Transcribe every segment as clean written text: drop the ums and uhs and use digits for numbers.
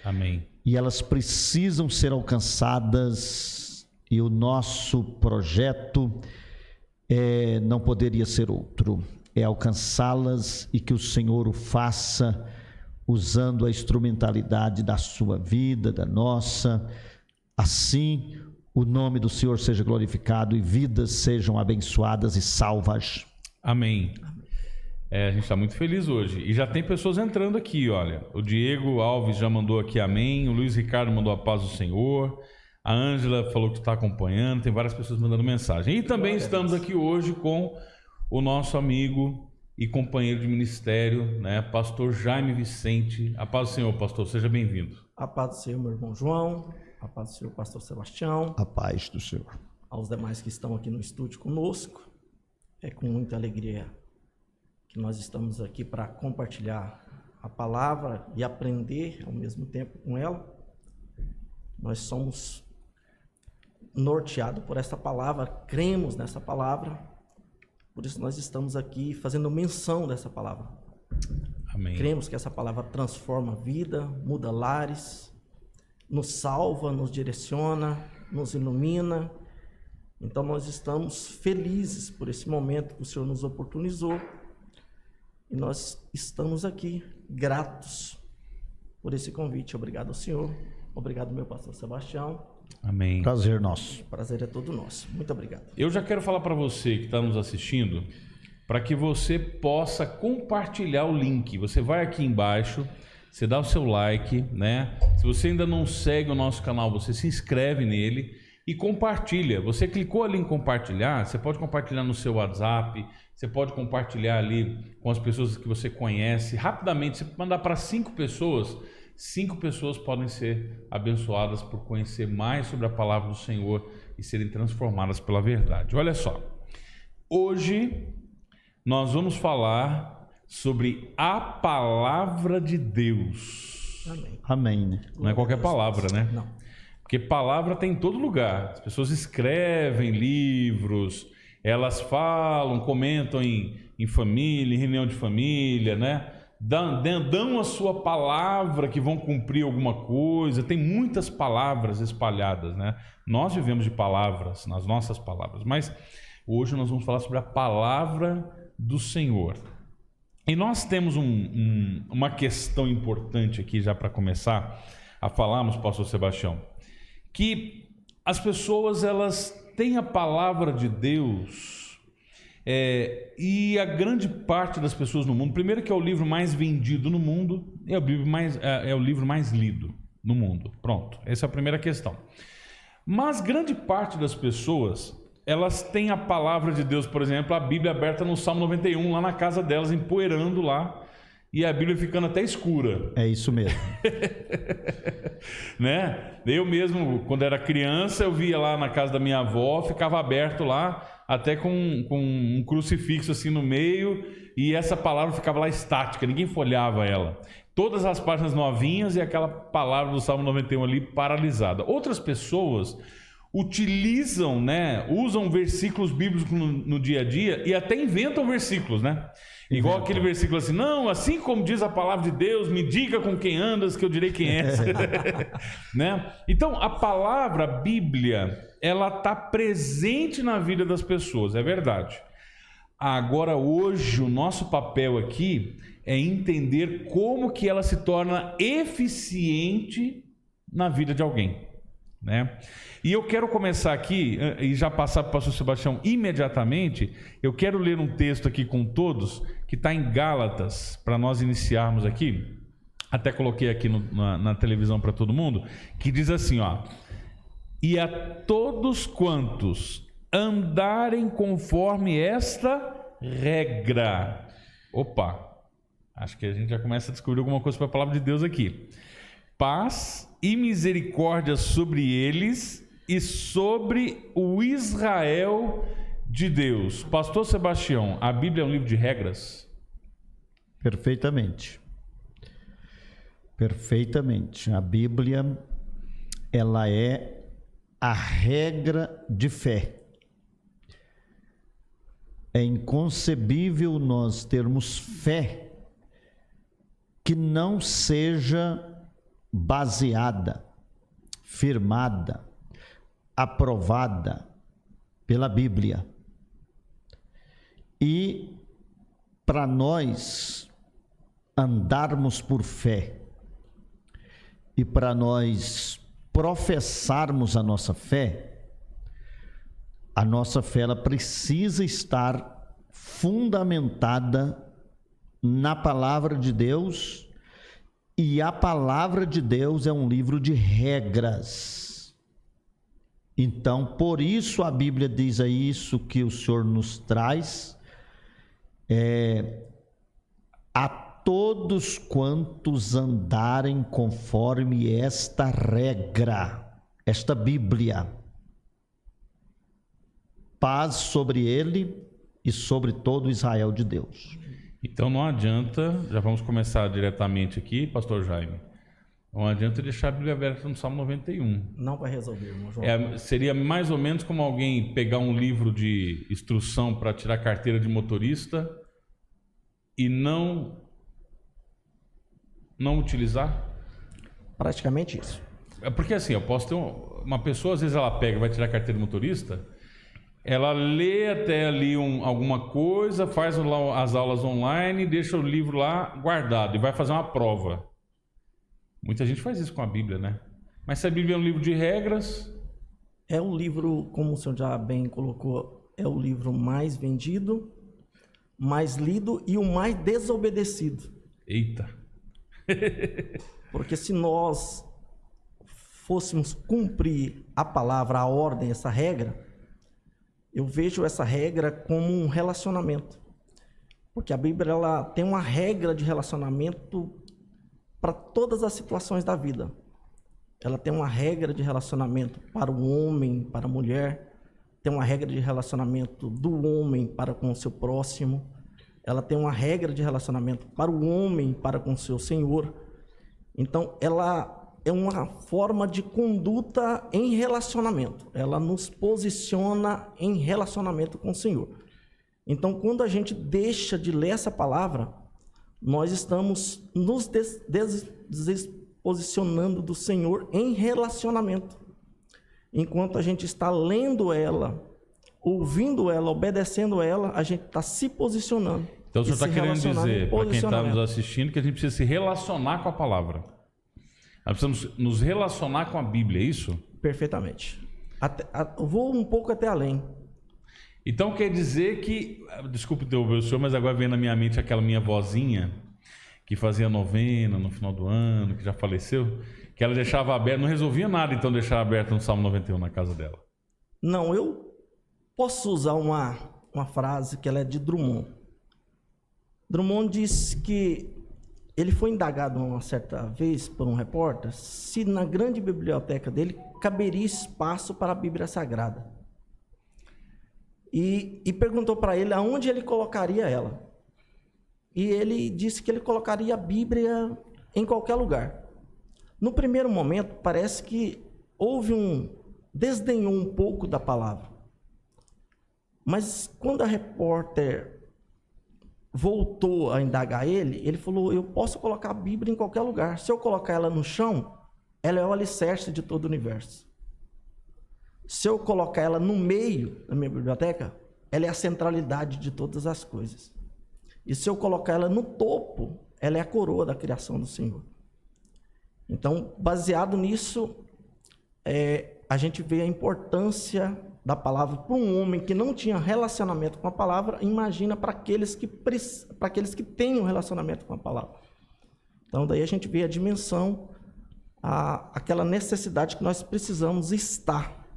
Amém. E elas precisam ser alcançadas, e o nosso projeto não poderia ser outro, é alcançá-las, e que o Senhor o faça usando a instrumentalidade da sua vida, da nossa. Assim, o nome do Senhor seja glorificado e vidas sejam abençoadas e salvas. Amém. A gente está muito feliz hoje. E já tem pessoas entrando aqui, olha. O Diego Alves já mandou aqui amém. O Luiz Ricardo mandou a paz do Senhor. A Ângela falou que está acompanhando. Tem várias pessoas mandando mensagem. E também estamos aqui hoje com o nosso amigo e companheiro de ministério, né, pastor Jaime Vicente. A paz do Senhor, pastor. Seja bem-vindo. A paz do Senhor, meu irmão João. A paz do Senhor, pastor Sebastião. A paz do Senhor. Aos demais que estão aqui no estúdio conosco. É com muita alegria que nós estamos aqui para compartilhar a palavra e aprender ao mesmo tempo com ela. Nós somos norteados por essa palavra, cremos nessa palavra, por isso nós estamos aqui fazendo menção dessa palavra. Amém. Cremos que essa palavra transforma a vida, muda lares, nos salva, nos direciona, nos ilumina. Então nós estamos felizes por esse momento que o Senhor nos oportunizou. E nós estamos aqui gratos por esse convite. Obrigado ao Senhor. Obrigado, meu pastor Sebastião. Amém. Prazer nosso. O prazer é todo nosso. Muito obrigado. Eu já quero falar para você que está nos assistindo, para que você possa compartilhar o link. Você vai aqui embaixo, você dá o seu like, né? Se você ainda não segue o nosso canal, você se inscreve nele e compartilha. Você clicou ali em compartilhar, você pode compartilhar no seu WhatsApp, você pode compartilhar ali com as pessoas que você conhece. Rapidamente, você mandar para 5 pessoas, 5 pessoas podem ser abençoadas por conhecer mais sobre a palavra do Senhor e serem transformadas pela verdade. Olha só, hoje nós vamos falar sobre a palavra de Deus. Amém. Amém, né? Não é qualquer palavra, né? Não. Porque palavra tem em todo lugar. As pessoas escrevem livros, elas falam, comentam em família, em reunião de família, né? Dão a sua palavra que vão cumprir alguma coisa. Tem muitas palavras espalhadas, né? Nós vivemos de palavras, nas nossas palavras. Mas hoje nós vamos falar sobre a palavra do Senhor. E nós temos uma questão importante aqui já para começar a falarmos, pastor Sebastião, que as pessoas elas têm a palavra de Deus e a grande parte das pessoas no mundo, primeiro que é o livro mais vendido no mundo, é o livro mais lido no mundo. Pronto, essa é a primeira questão. Mas grande parte das pessoas, elas têm a palavra de Deus, por exemplo, a Bíblia aberta no Salmo 91, lá na casa delas, empoeirando lá, e a Bíblia ficando até escura. É isso mesmo. Né? Eu mesmo, quando era criança, eu via lá na casa da minha avó, ficava aberto lá, até com um crucifixo assim no meio, e essa palavra ficava lá estática, ninguém folhava ela. Todas as páginas novinhas e aquela palavra do Salmo 91 ali paralisada. Outras pessoas utilizam, né, usam versículos bíblicos no dia a dia e até inventam versículos, né? Igual aquele versículo assim, não, assim como diz a palavra de Deus, me diga com quem andas que eu direi quem és. Né? Então, a palavra, a Bíblia, ela está presente na vida das pessoas, é verdade. Agora, hoje, o nosso papel aqui é entender como que ela se torna eficiente na vida de alguém. Né? E eu quero começar aqui e já passar para o pastor Sebastião imediatamente. Eu quero ler um texto aqui com todos que está em Gálatas, para nós iniciarmos aqui. Até coloquei aqui na televisão para todo mundo, que diz assim, ó: e a todos quantos andarem conforme esta regra. Opa, acho que a gente já começa a descobrir alguma coisa para a palavra de Deus aqui. Paz e misericórdia sobre eles e sobre o Israel de Deus. Pastor Sebastião, a Bíblia é um livro de regras? Perfeitamente. Perfeitamente. A Bíblia, ela é a regra de fé. É inconcebível nós termos fé que não seja baseada, firmada, aprovada pela Bíblia. E para nós andarmos por fé e para nós professarmos a nossa fé ela precisa estar fundamentada na palavra de Deus, e a palavra de Deus é um livro de regras. Então, por isso a Bíblia diz aí isso que o Senhor nos traz, a todos quantos andarem conforme esta regra, esta Bíblia, paz sobre ele e sobre todo Israel de Deus. Então não adianta, já vamos começar diretamente aqui, pastor Jaime, não adianta deixar a Bíblia aberta no Salmo 91. Não vai resolver, irmão João. Seria mais ou menos como alguém pegar um livro de instrução para tirar carteira de motorista e não utilizar? Praticamente isso. É porque assim, eu posso ter uma pessoa, às vezes ela pega, vai tirar carteira de motorista, ela lê até ali alguma coisa, faz lá as aulas online, deixa o livro lá guardado e vai fazer uma prova. Muita gente faz isso com a Bíblia, né? Mas se a Bíblia é um livro de regras... É o livro, como o senhor já bem colocou, é o livro mais vendido, mais lido e o mais desobedecido. Eita! Porque se nós fôssemos cumprir a palavra, a ordem, essa regra, eu vejo essa regra como um relacionamento. Porque a Bíblia ela tem uma regra de relacionamento para todas as situações da vida. Ela tem uma regra de relacionamento para o homem, para a mulher. Tem uma regra de relacionamento do homem para com o seu próximo. Ela tem uma regra de relacionamento para o homem para com o seu senhor. Então, ela é uma forma de conduta em relacionamento. Ela nos posiciona em relacionamento com o Senhor. Então, quando a gente deixa de ler essa palavra, nós estamos nos desposicionando do Senhor em relacionamento. Enquanto a gente está lendo ela, ouvindo ela, obedecendo ela, a gente está se posicionando. Então, o senhor está querendo dizer, para quem está nos assistindo, que a gente precisa se relacionar com a palavra. Nós precisamos nos relacionar com a Bíblia, é isso? Perfeitamente. Vou um pouco até além. Então quer dizer que... Desculpe interromper o senhor, mas agora vem na minha mente aquela minha vozinha que fazia novena no final do ano, que já faleceu, que ela deixava aberto, não resolvia nada, então deixar aberto no Salmo 91 na casa dela. Não, eu posso usar uma frase que ela é de Drummond. Drummond diz que ele foi indagado uma certa vez por um repórter se na grande biblioteca dele caberia espaço para a Bíblia Sagrada. E perguntou para ele aonde ele colocaria ela. E ele disse que ele colocaria a Bíblia em qualquer lugar. No primeiro momento, parece que desdenhou um pouco da palavra. Mas quando a repórter voltou a indagar ele falou, eu posso colocar a Bíblia em qualquer lugar. Se eu colocar ela no chão, ela é o alicerce de todo o universo. Se eu colocar ela no meio da minha biblioteca, ela é a centralidade de todas as coisas. E se eu colocar ela no topo, ela é a coroa da criação do Senhor. Então, baseado nisso, a gente vê a importância da palavra para um homem que não tinha relacionamento com a palavra, imagina para aqueles que têm um relacionamento com a palavra. Então, daí a gente vê a dimensão, aquela necessidade que nós precisamos estar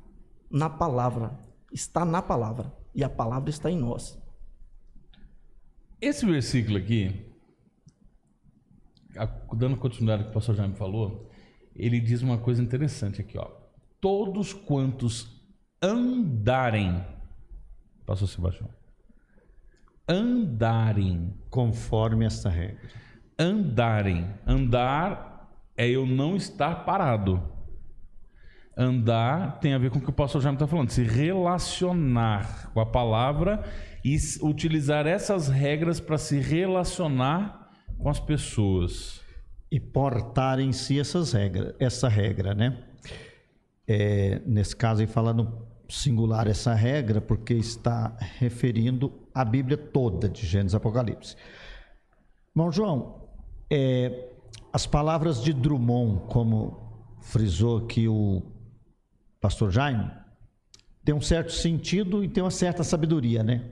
na palavra, e a palavra está em nós. Esse versículo aqui, dando continuidade ao que o pastor Jaime falou, ele diz uma coisa interessante aqui, ó. Todos quantos andarem, pastor Sebastião, andarem conforme esta regra. Andar é eu não estar parado. Andar tem a ver com o que o pastor Jaime está falando, se relacionar com a palavra e utilizar essas regras para se relacionar com as pessoas. e portar em si essa regra, né? Nesse caso, ele fala no singular essa regra, porque está referindo a Bíblia toda, de Gênesis a Apocalipse. Irmão João, as palavras de Drummond, como frisou aqui o pastor Jaime, tem um certo sentido e tem uma certa sabedoria, né?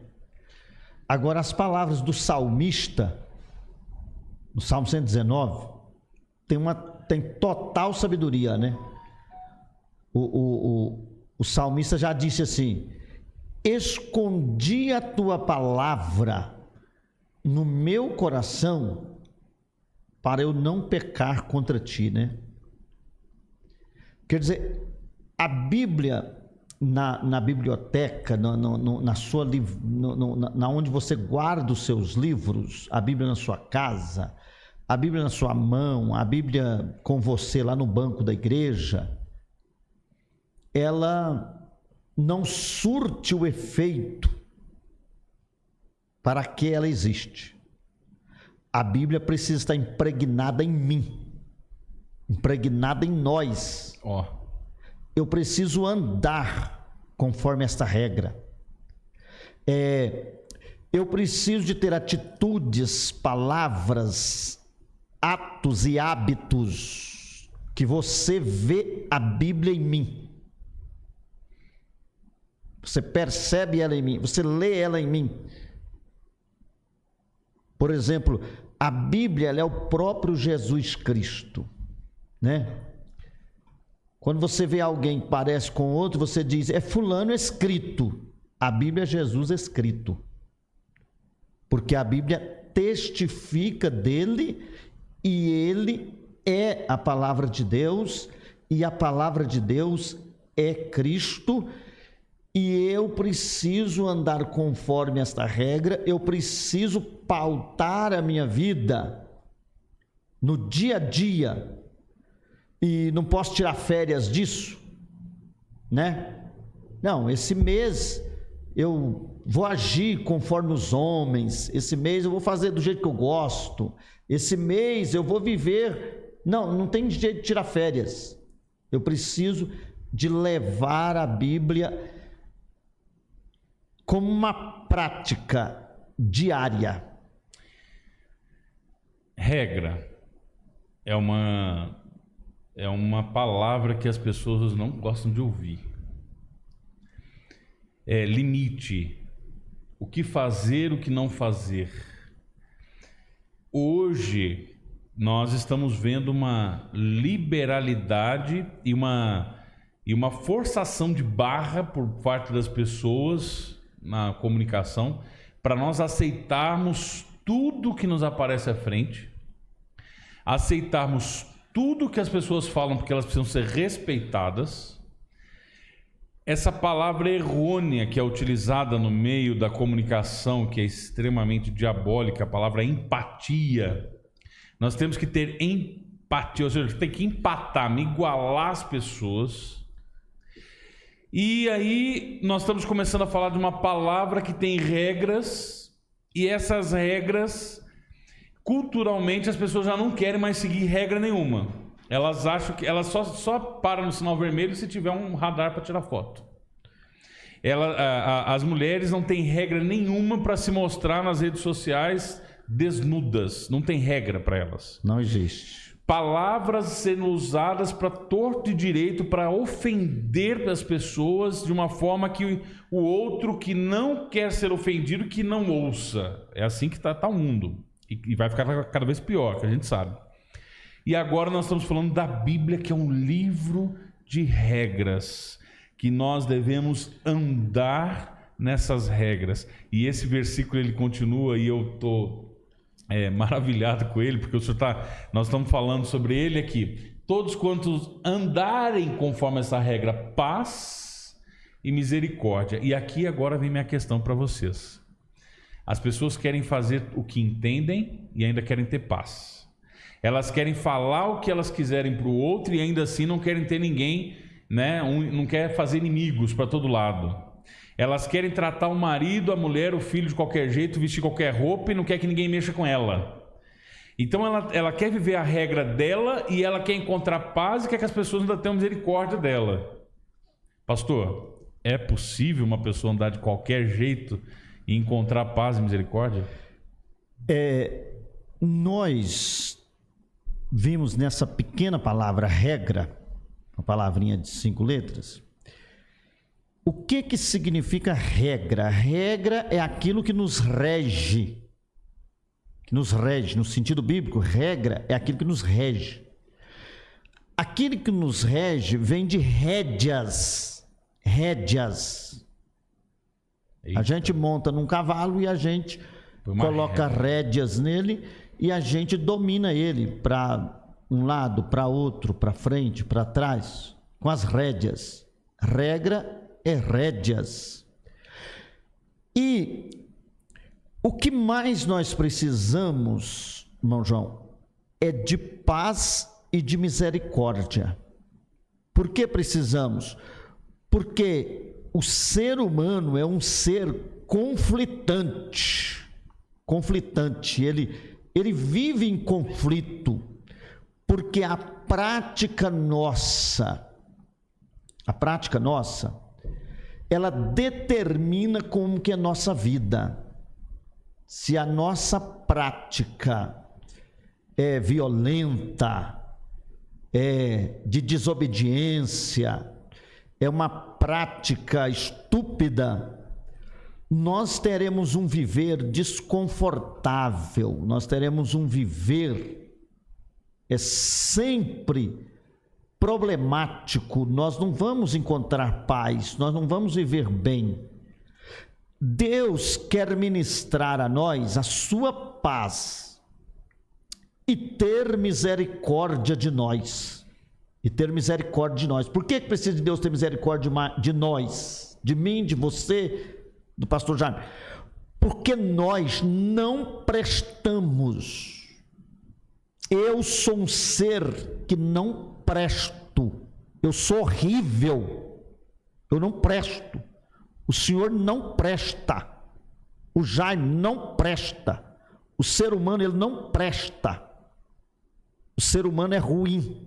Agora, as palavras do salmista, no Salmo 119, tem total sabedoria, né? O salmista já disse assim: escondi a tua palavra no meu coração para eu não pecar contra ti, né? Quer dizer, a Bíblia na biblioteca, na onde você guarda os seus livros, a Bíblia na sua casa, a Bíblia na sua mão, a Bíblia com você lá no banco da igreja, ela não surte o efeito para que ela existe. A Bíblia precisa estar impregnada em mim, impregnada em nós. Eu preciso andar conforme esta regra. Eu preciso de ter atitudes, palavras, atos e hábitos que você vê a Bíblia em mim. Você percebe ela em mim, você lê ela em mim. Por exemplo, a Bíblia ela é o próprio Jesus Cristo, né? Quando você vê alguém que parece com outro, você diz, é fulano escrito. A Bíblia é Jesus escrito. Porque a Bíblia testifica dele e ele é a palavra de Deus e a palavra de Deus é Cristo. E eu preciso andar conforme esta regra, eu preciso pautar a minha vida no dia a dia. E não posso tirar férias disso, né? Não, esse mês eu vou agir conforme os homens, esse mês eu vou fazer do jeito que eu gosto, esse mês eu vou viver. Não tem jeito de tirar férias. Eu preciso de levar a Bíblia como uma prática diária. Regra é uma palavra que as pessoas não gostam de ouvir. Limite. O que fazer, o que não fazer. Hoje, nós estamos vendo uma liberalidade e uma forçação de barra por parte das pessoas na comunicação para nós aceitarmos tudo que nos aparece à frente, aceitarmos tudo que as pessoas falam porque elas precisam ser respeitadas. Essa palavra errônea que é utilizada no meio da comunicação, que é extremamente diabólica, a palavra empatia. Nós temos que ter empatia, ou seja, tem que empatar, me igualar às pessoas. E aí nós estamos começando a falar de uma palavra que tem regras, e essas regras, culturalmente, as pessoas já não querem mais seguir regra nenhuma. Elas acham que elas só param no sinal vermelho se tiver um radar para tirar foto. As mulheres não têm regra nenhuma para se mostrar nas redes sociais desnudas. Não tem regra para elas. Não existe. Palavras sendo usadas para torto e direito, para ofender as pessoas de uma forma que o outro que não quer ser ofendido, que não ouça. É assim que está o mundo. E vai ficar cada vez pior, que a gente sabe. E agora nós estamos falando da Bíblia, que é um livro de regras, que nós devemos andar nessas regras. E esse versículo ele continua, e eu estou maravilhado com ele, porque nós estamos falando sobre ele aqui. Todos quantos andarem conforme essa regra, paz e misericórdia. E aqui agora vem minha questão para vocês. As pessoas querem fazer o que entendem e ainda querem ter paz. Elas querem falar o que elas quiserem para o outro e ainda assim não querem ter ninguém, né? Não quer fazer inimigos para todo lado. Elas querem tratar o marido, a mulher, o filho de qualquer jeito, vestir qualquer roupa e não quer que ninguém mexa com ela. Então ela quer viver a regra dela e ela quer encontrar paz e quer que as pessoas ainda tenham misericórdia dela. Pastor, é possível uma pessoa andar de qualquer jeito e encontrar paz e misericórdia? Nós vimos nessa pequena palavra regra, uma palavrinha de 5 letras. O que significa regra? Regra é aquilo que nos rege. Que nos rege, no sentido bíblico, regra é aquilo que nos rege. Aquilo que nos rege vem de rédeas. Rédeas. Eita. A gente monta num cavalo e a gente coloca rédeas nele e a gente domina ele para um lado, para outro, para frente, para trás, com as rédeas. Regra é rédeas. E o que mais nós precisamos, irmão João, é de paz e de misericórdia. Por que precisamos? Porque o ser humano é um ser conflitante. Conflitante, ele vive em conflito, porque a prática nossa, ela determina como que é a nossa vida. Se a nossa prática é violenta, é de desobediência, é uma prática estúpida, nós teremos um viver desconfortável, nós teremos um viver sempre problemático, nós não vamos encontrar paz, nós não vamos viver bem. Deus quer ministrar a nós a sua paz e ter misericórdia de nós. E ter misericórdia de nós. Por que precisa de Deus ter misericórdia de nós? De mim, de você, do pastor Jaime? Porque nós não prestamos. Eu sou um ser que não presto. Eu sou horrível. Eu não presto. O senhor não presta. O Jaime não presta. O ser humano, ele não presta. O ser humano é ruim.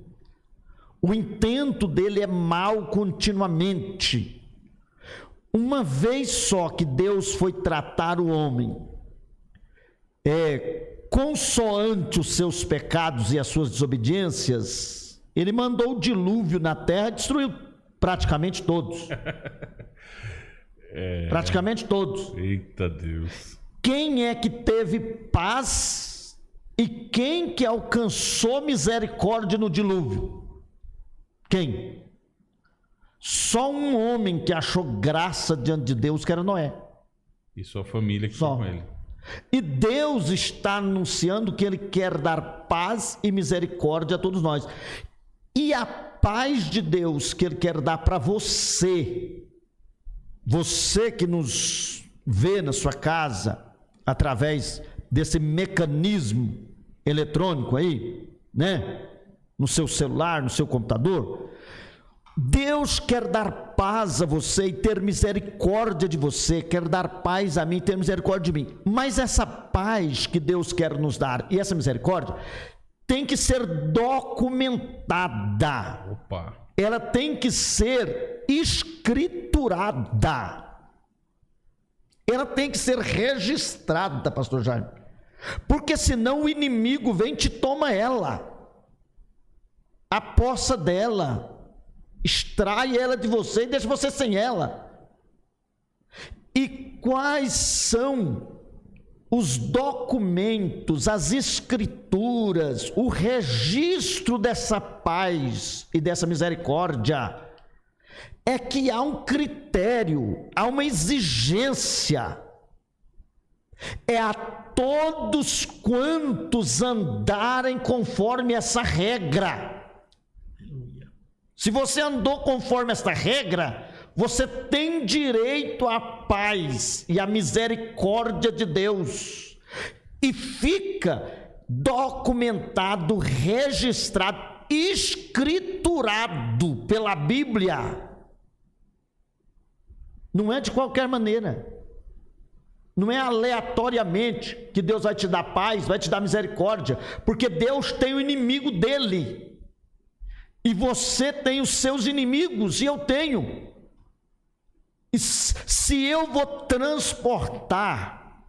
O intento dele é mau continuamente. Uma vez só que Deus foi tratar o homem, consoante os seus pecados e as suas desobediências, ele mandou o dilúvio na terra e destruiu praticamente todos. Praticamente todos. Eita Deus. Quem é que teve paz e quem que alcançou misericórdia no dilúvio? Quem? Só um homem que achou graça diante de Deus, que era Noé. E sua família que foi com ele. E Deus está anunciando que Ele quer dar paz e misericórdia a todos nós. E a paz de Deus que Ele quer dar para você, você que nos vê na sua casa, através desse mecanismo eletrônico aí, né? No seu celular, no seu computador, Deus quer dar paz a você e ter misericórdia de você, quer dar paz a mim e ter misericórdia de mim. Mas essa paz que Deus quer nos dar e essa misericórdia tem que ser documentada. Opa. Ela tem que ser escriturada. Ela tem que ser registrada, pastor Jaime. Porque senão o inimigo vem e te toma ela. Apossa dela, extrai ela de você e deixa você sem ela. E quais são os documentos, as escrituras, o registro dessa paz e dessa misericórdia? É que há um critério, há uma exigência. É a todos quantos andarem conforme essa regra. Se você andou conforme esta regra, você tem direito à paz e à misericórdia de Deus. E fica documentado, registrado, escriturado pela Bíblia. Não é de qualquer maneira. Não é aleatoriamente que Deus vai te dar paz, vai te dar misericórdia, porque Deus tem o inimigo dele, e você tem os seus inimigos, e eu tenho. E se eu vou transportar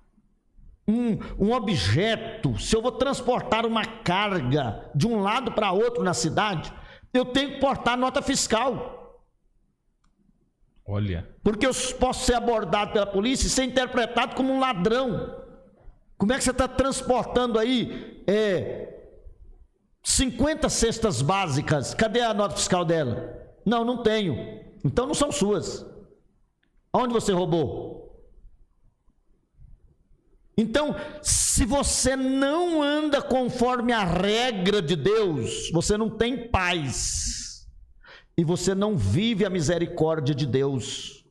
um objeto, se eu vou transportar uma carga de um lado para outro na cidade, eu tenho que portar nota fiscal. Olha. Porque eu posso ser abordado pela polícia e ser interpretado como um ladrão. Como é que você está transportando aí 50 cestas básicas? Cadê a nota fiscal dela? Não tenho. Então não são suas. Onde você roubou? Então, se você não anda conforme a regra de Deus, você não tem paz. E você não vive a misericórdia de Deus.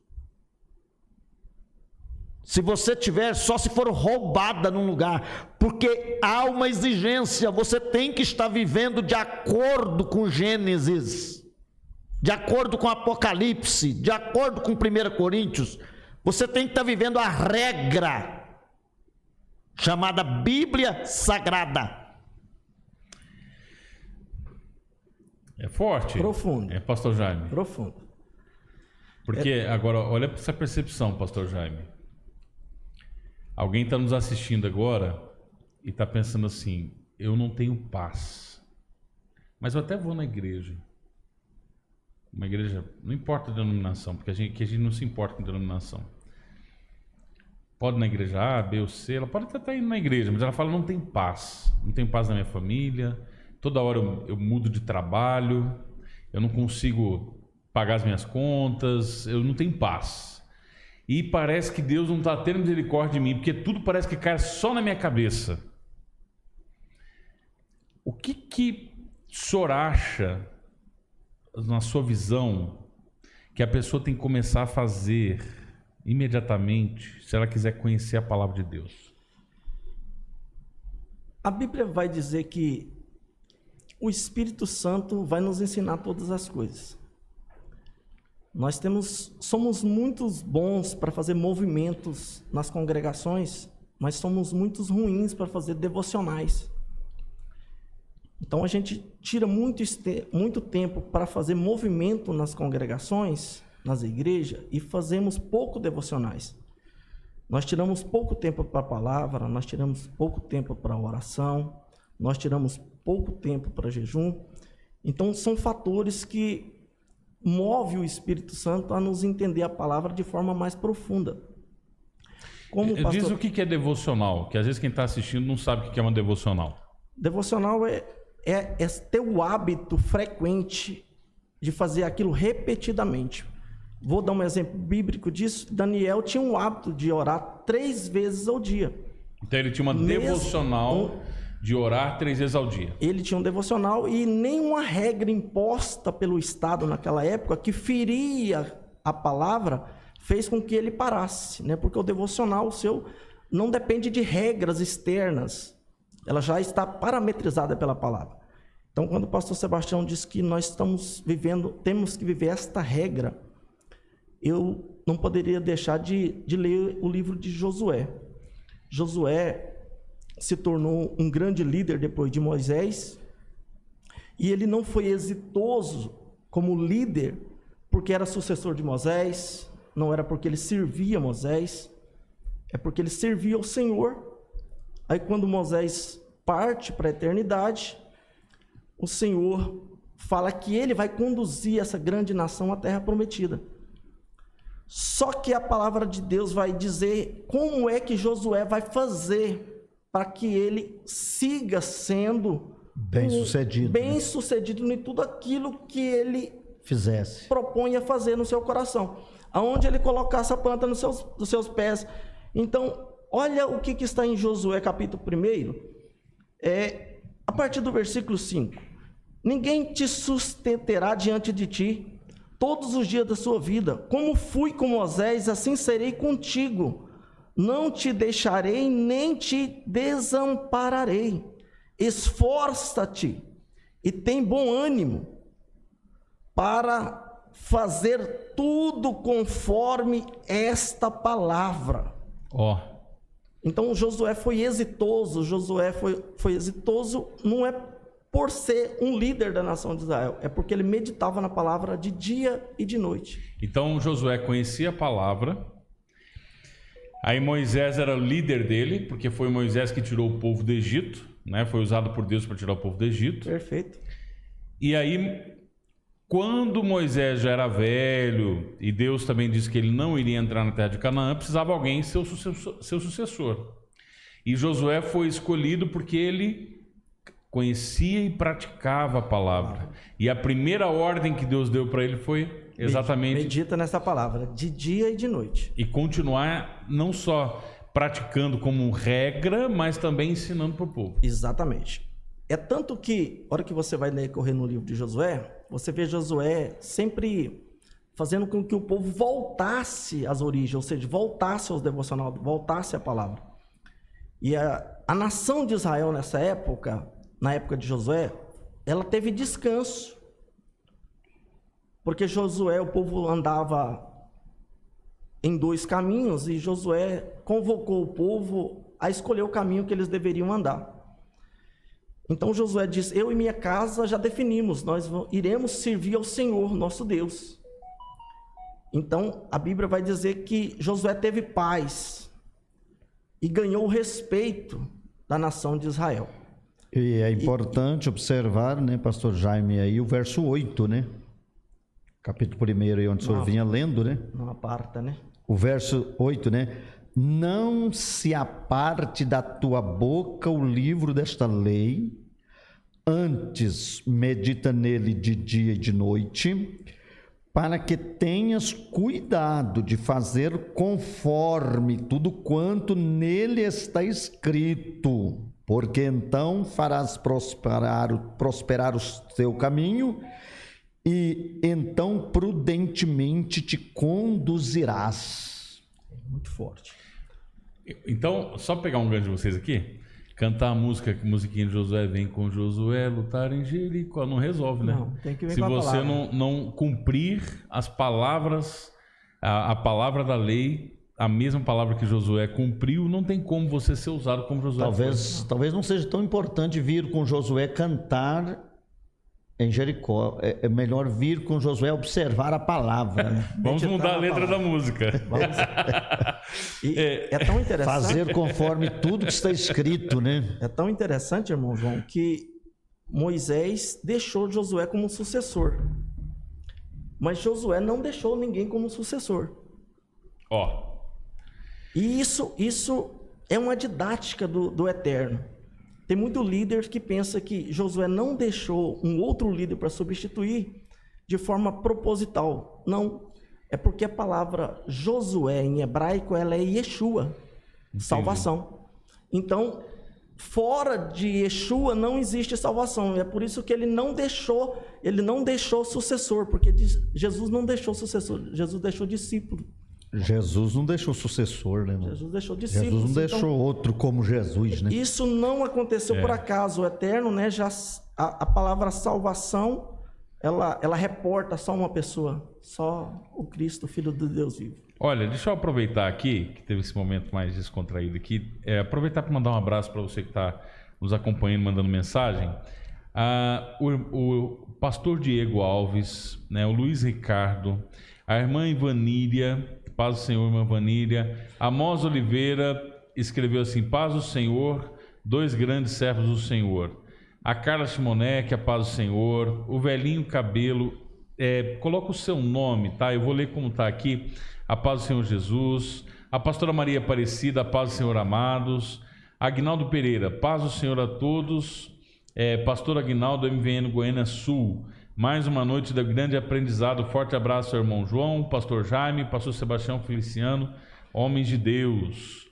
Se você tiver, só se for roubada num lugar, porque há uma exigência, você tem que estar vivendo de acordo com Gênesis, de acordo com Apocalipse, de acordo com 1 Coríntios, você tem que estar vivendo a regra, chamada Bíblia Sagrada. É forte. Profundo. Pastor Jaime. Profundo. Porque agora, olha para essa percepção, Pastor Jaime. Alguém está nos assistindo agora e está pensando assim: eu não tenho paz, mas eu até vou na igreja. Uma igreja, não importa a denominação, porque a gente não se importa com denominação. Pode ir na igreja A, B ou C, ela pode até estar indo na igreja, mas ela fala: não tem paz. Não tenho paz na minha família. Toda hora eu mudo de trabalho, eu não consigo pagar as minhas contas, eu não tenho paz. E parece que Deus não está tendo misericórdia de mim, porque tudo parece que cai só na minha cabeça. O que o senhor acha, na sua visão, que a pessoa tem que começar a fazer imediatamente, se ela quiser conhecer a palavra de Deus? A Bíblia vai dizer que o Espírito Santo vai nos ensinar todas as coisas. Nós somos muito bons para fazer movimentos nas congregações, mas somos muito ruins para fazer devocionais. Então a gente tira muito tempo para fazer movimento nas congregações, nas igrejas, e fazemos pouco devocionais. Nós tiramos pouco tempo para a palavra, nós tiramos pouco tempo para a oração, nós tiramos pouco tempo para jejum. Então são fatores que movem o Espírito Santo a nos entender a palavra de forma mais profunda. Diz o que é devocional, que às vezes quem está assistindo não sabe o que é uma devocional. Devocional é ter o hábito frequente de fazer aquilo repetidamente. Vou dar um exemplo bíblico disso. Daniel tinha um hábito de orar 3 vezes ao dia. Então ele tinha uma devocional de orar 3 vezes ao dia. Ele tinha um devocional, e nenhuma regra imposta pelo Estado naquela época que feria a palavra fez com que ele parasse, né? Porque o devocional seu não depende de regras externas, ela já está parametrizada pela palavra. Então, quando o pastor Sebastião diz que nós temos que viver esta regra, eu não poderia deixar de ler o livro de Josué. Josué se tornou um grande líder depois de Moisés, e ele não foi exitoso como líder porque era sucessor de Moisés, não era porque ele servia Moisés, é porque ele servia ao Senhor. Aí quando Moisés parte para a eternidade, o Senhor fala que ele vai conduzir essa grande nação à terra prometida. Só que a palavra de Deus vai dizer como é que Josué vai fazer para que ele siga sendo bem-sucedido em tudo aquilo que ele propõe a fazer no seu coração, aonde ele colocasse a planta nos seus pés. Então, olha o que está em Josué capítulo 1, a partir do versículo 5. Ninguém te sustentará diante de ti todos os dias da sua vida. Como fui com Moisés, assim serei contigo. Não te deixarei, nem te desampararei. Esforça-te e tem bom ânimo para fazer tudo conforme esta palavra. Então Josué foi exitoso. Josué foi exitoso não é por ser um líder da nação de Israel, é porque ele meditava na palavra de dia e de noite. Então Josué conhecia a palavra, aí Moisés era o líder dele, porque foi Moisés que tirou o povo do Egito, né? Foi usado por Deus para tirar o povo do Egito. Perfeito. E aí, quando Moisés já era velho, e Deus também disse que ele não iria entrar na terra de Canaã, precisava alguém ser seu sucessor. E Josué foi escolhido porque ele conhecia e praticava a palavra. E a primeira ordem que Deus deu para ele foi exatamente... Medita nessa palavra, de dia e de noite. E continuar não só praticando como regra, mas também ensinando para o povo. Exatamente. É tanto que, a hora que você vai correr no livro de Josué, você vê Josué sempre fazendo com que o povo voltasse às origens, ou seja, voltasse aos devocionais, voltasse à palavra. E a nação de Israel nessa época, na época de Josué, ela teve descanso. Porque Josué, o povo andava em 2 caminhos e Josué convocou o povo a escolher o caminho que eles deveriam andar. Então Josué disse: eu e minha casa já definimos, nós iremos servir ao Senhor, nosso Deus. Então a Bíblia vai dizer que Josué teve paz e ganhou o respeito da nação de Israel. E é importante observar, né, pastor Jaime, aí o verso 8, né? Capítulo 1, aí onde o senhor vinha lendo, né? Não aparta, né? O verso 8, né? Não se aparte da tua boca o livro desta lei, antes medita nele de dia e de noite, para que tenhas cuidado de fazer conforme tudo quanto nele está escrito, porque então farás prosperar o teu caminho e então prudentemente te conduzirás. Muito forte. Então, só pegar um gancho de vocês aqui, cantar a musiquinha de Josué, vem com Josué lutar em Jericó, não resolve, né? Não, tem que vir Se com a você palavra. não cumprir as palavras, a palavra da lei, a mesma palavra que Josué cumpriu, não tem como você ser usado como Josué Talvez não seja tão importante vir com Josué cantar em Jericó. É melhor vir com Josué observar a palavra, né? Vamos mudar a letra da palavra. música. E é tão interessante. Fazer conforme tudo que está escrito, né? É tão interessante, irmão João, que Moisés deixou Josué como sucessor. Mas Josué não deixou ninguém como sucessor. Ó, E isso é uma didática do Eterno. Tem muito líder que pensa que Josué não deixou um outro líder para substituir de forma proposital. Não. É porque a palavra Josué em hebraico ela é Yeshua, salvação. Então, fora de Yeshua não existe salvação. É por isso que ele não deixou sucessor, porque Jesus não deixou sucessor, Jesus deixou discípulo. Jesus não deixou sucessor, né, irmão? Jesus deixou discípulos. Jesus não então, deixou outro como Jesus, né? Isso não aconteceu por acaso. O Eterno, né? Já a palavra salvação, ela reporta só uma pessoa, só o Cristo, Filho de Deus vivo. olha, deixa eu aproveitar aqui, que teve esse momento mais descontraído aqui, aproveitar para mandar um abraço para você que está nos acompanhando, mandando mensagem. O pastor Diego Alves, né, o Luiz Ricardo, a irmã Ivanília, paz do Senhor, irmã Vanília. Amós Oliveira escreveu assim: paz do Senhor, 2 grandes servos do Senhor. A Carla Chimonek, a paz do Senhor. O Velhinho Cabelo, coloca o seu nome, tá? Eu vou ler como está aqui. A paz do Senhor Jesus. A pastora Maria Aparecida, a paz do Senhor amados. Aguinaldo Pereira, paz do Senhor a todos. Pastor Aguinaldo, MVN Goiânia Sul. Mais uma noite de grande aprendizado. Forte abraço ao irmão João, pastor Jaime, pastor Sebastião Feliciano, homens de Deus.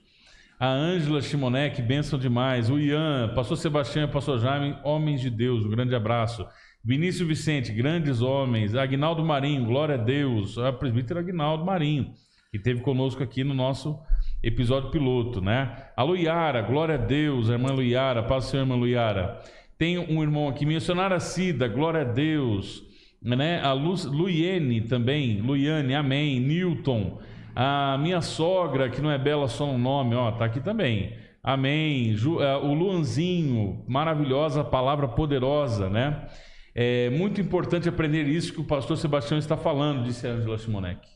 A Ângela Chimonek, bênção demais. O Ian, pastor Sebastião e pastor Jaime, homens de Deus, um grande abraço. Vinícius Vicente, grandes homens. Aguinaldo Marinho, glória a Deus. A presbítero Aguinaldo Marinho, que esteve conosco aqui no nosso episódio piloto, né? A Luiara, glória a Deus. A irmã Luiara, paz do Senhor, irmã Luiara. Tem um irmão aqui, missionária Cida, glória a Deus, né? A Luiene também, Luiane, amém. Newton, A minha sogra, que não é bela só no nome, ó, tá aqui também. Amém. O Luanzinho, maravilhosa palavra poderosa, né? É muito importante aprender isso que o pastor Sebastião está falando, disse a Angela Simonek.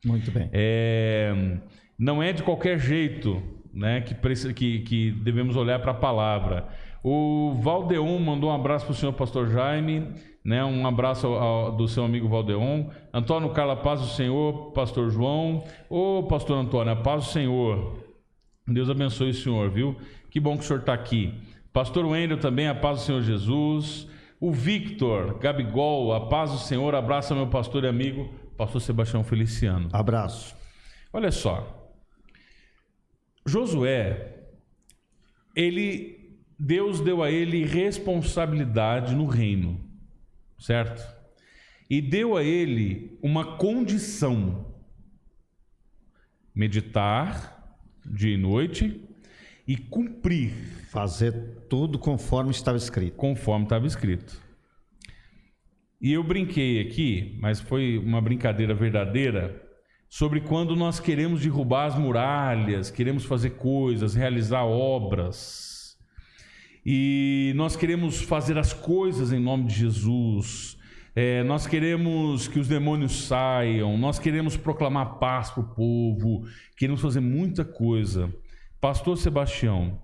Muito bem. Não é de qualquer jeito, né, que devemos olhar para a palavra. O Valdeon mandou um abraço para o senhor pastor Jaime, né, um abraço do seu amigo Valdeon. Antônio Carla, paz do Senhor, pastor João. Ô pastor Antônio, a paz do Senhor. Deus abençoe o senhor, viu? Que bom que o senhor está aqui. Pastor Wendel também, a paz do Senhor Jesus. O Victor Gabigol, a paz do Senhor. Abraço ao meu pastor e amigo, pastor Sebastião Feliciano. Abraço. Olha só. Josué, Deus deu a ele responsabilidade no reino, certo? E deu a ele uma condição: meditar dia e noite e cumprir. Fazer tudo conforme estava escrito. Conforme estava escrito. E eu brinquei aqui, mas foi uma brincadeira verdadeira, sobre quando nós queremos derrubar as muralhas, queremos fazer coisas, realizar obras, e nós queremos fazer as coisas em nome de Jesus, nós queremos que os demônios saiam, nós queremos proclamar paz para o povo, queremos fazer muita coisa. Pastor Sebastião,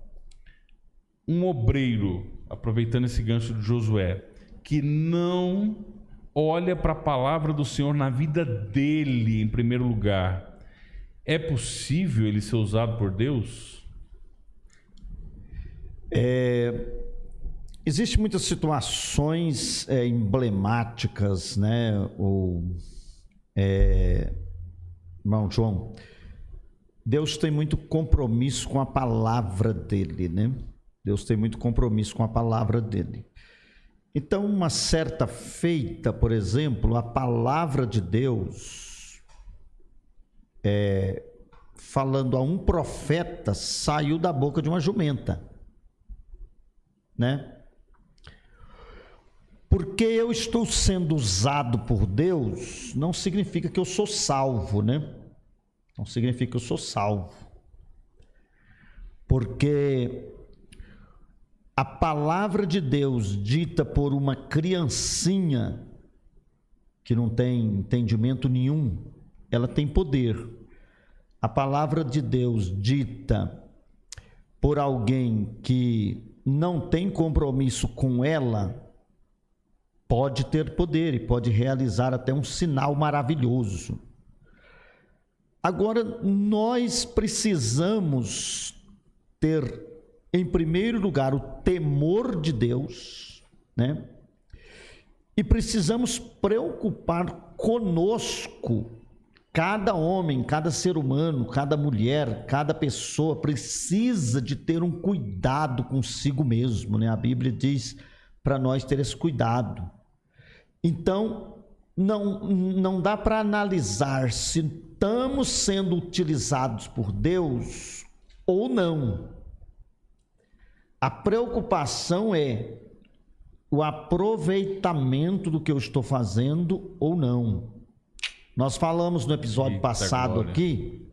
um obreiro, aproveitando esse gancho de Josué, que não olha para a palavra do Senhor na vida dele em primeiro lugar, é possível ele ser usado por Deus? Existem muitas situações emblemáticas, né? Irmão João, Deus tem muito compromisso com a palavra dele, né? Deus tem muito compromisso com a palavra dele. Então, uma certa feita, por exemplo, a palavra de Deus, falando a um profeta, saiu da boca de uma jumenta, né? Porque eu estou sendo usado por Deus, não significa que eu sou salvo, né? Não significa que eu sou salvo. Porque a palavra de Deus dita por uma criancinha que não tem entendimento nenhum, ela tem poder. A palavra de Deus dita por alguém que não tem compromisso com ela, pode ter poder e pode realizar até um sinal maravilhoso. Agora, nós precisamos ter, em primeiro lugar, o temor de Deus, né? E precisamos preocupar conosco. Cada homem, cada ser humano, cada mulher, cada pessoa precisa de ter um cuidado consigo mesmo, né? A Bíblia diz para nós ter esse cuidado. Então, não dá para analisar se estamos sendo utilizados por Deus ou não. A preocupação é o aproveitamento do que eu estou fazendo ou não. Nós falamos no episódio passado aqui,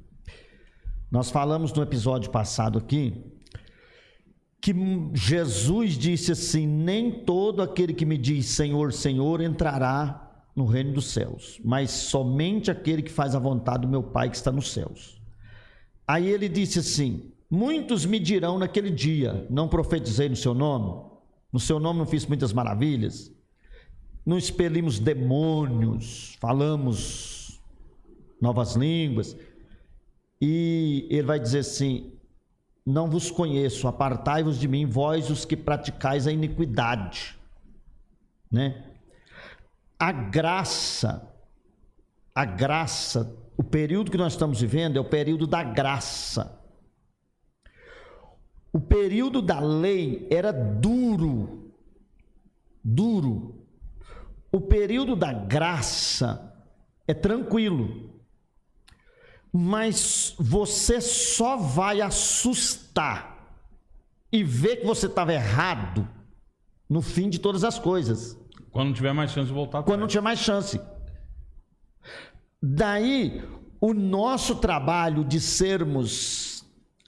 que Jesus disse assim: nem todo aquele que me diz Senhor, Senhor entrará no reino dos céus, mas somente aquele que faz a vontade do meu Pai que está nos céus. Aí ele disse assim: muitos me dirão naquele dia, não profetizei no seu nome? No seu nome não fiz muitas maravilhas? Não expelimos demônios, falamos novas línguas? E ele vai dizer assim: não vos conheço, apartai-vos de mim, vós os que praticais a iniquidade, né? A graça, o período que nós estamos vivendo é o período da graça. O período da lei era duro. O período da graça é tranquilo. Mas você só vai assustar e ver que você estava errado no fim de todas as coisas. Quando não tiver mais chance de voltar. Quando não tiver mais chance. Daí, o nosso trabalho de sermos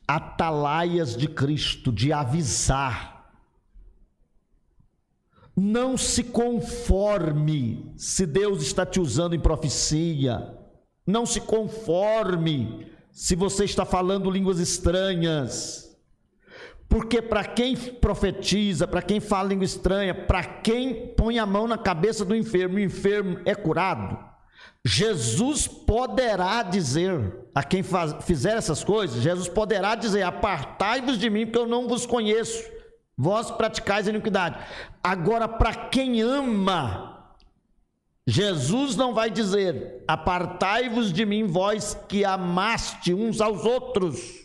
atalaias de Cristo, de avisar. Não se conforme se Deus está te usando em profecia. Não se conforme se você está falando línguas estranhas. Porque para quem profetiza, para quem fala língua estranha, para quem põe a mão na cabeça do enfermo, o enfermo é curado. Jesus poderá dizer a quem fizer essas coisas, Jesus poderá dizer: apartai-vos de mim, porque eu não vos conheço, vós praticais a iniquidade. Agora, para quem ama, Jesus não vai dizer: apartai-vos de mim, vós que amaste uns aos outros.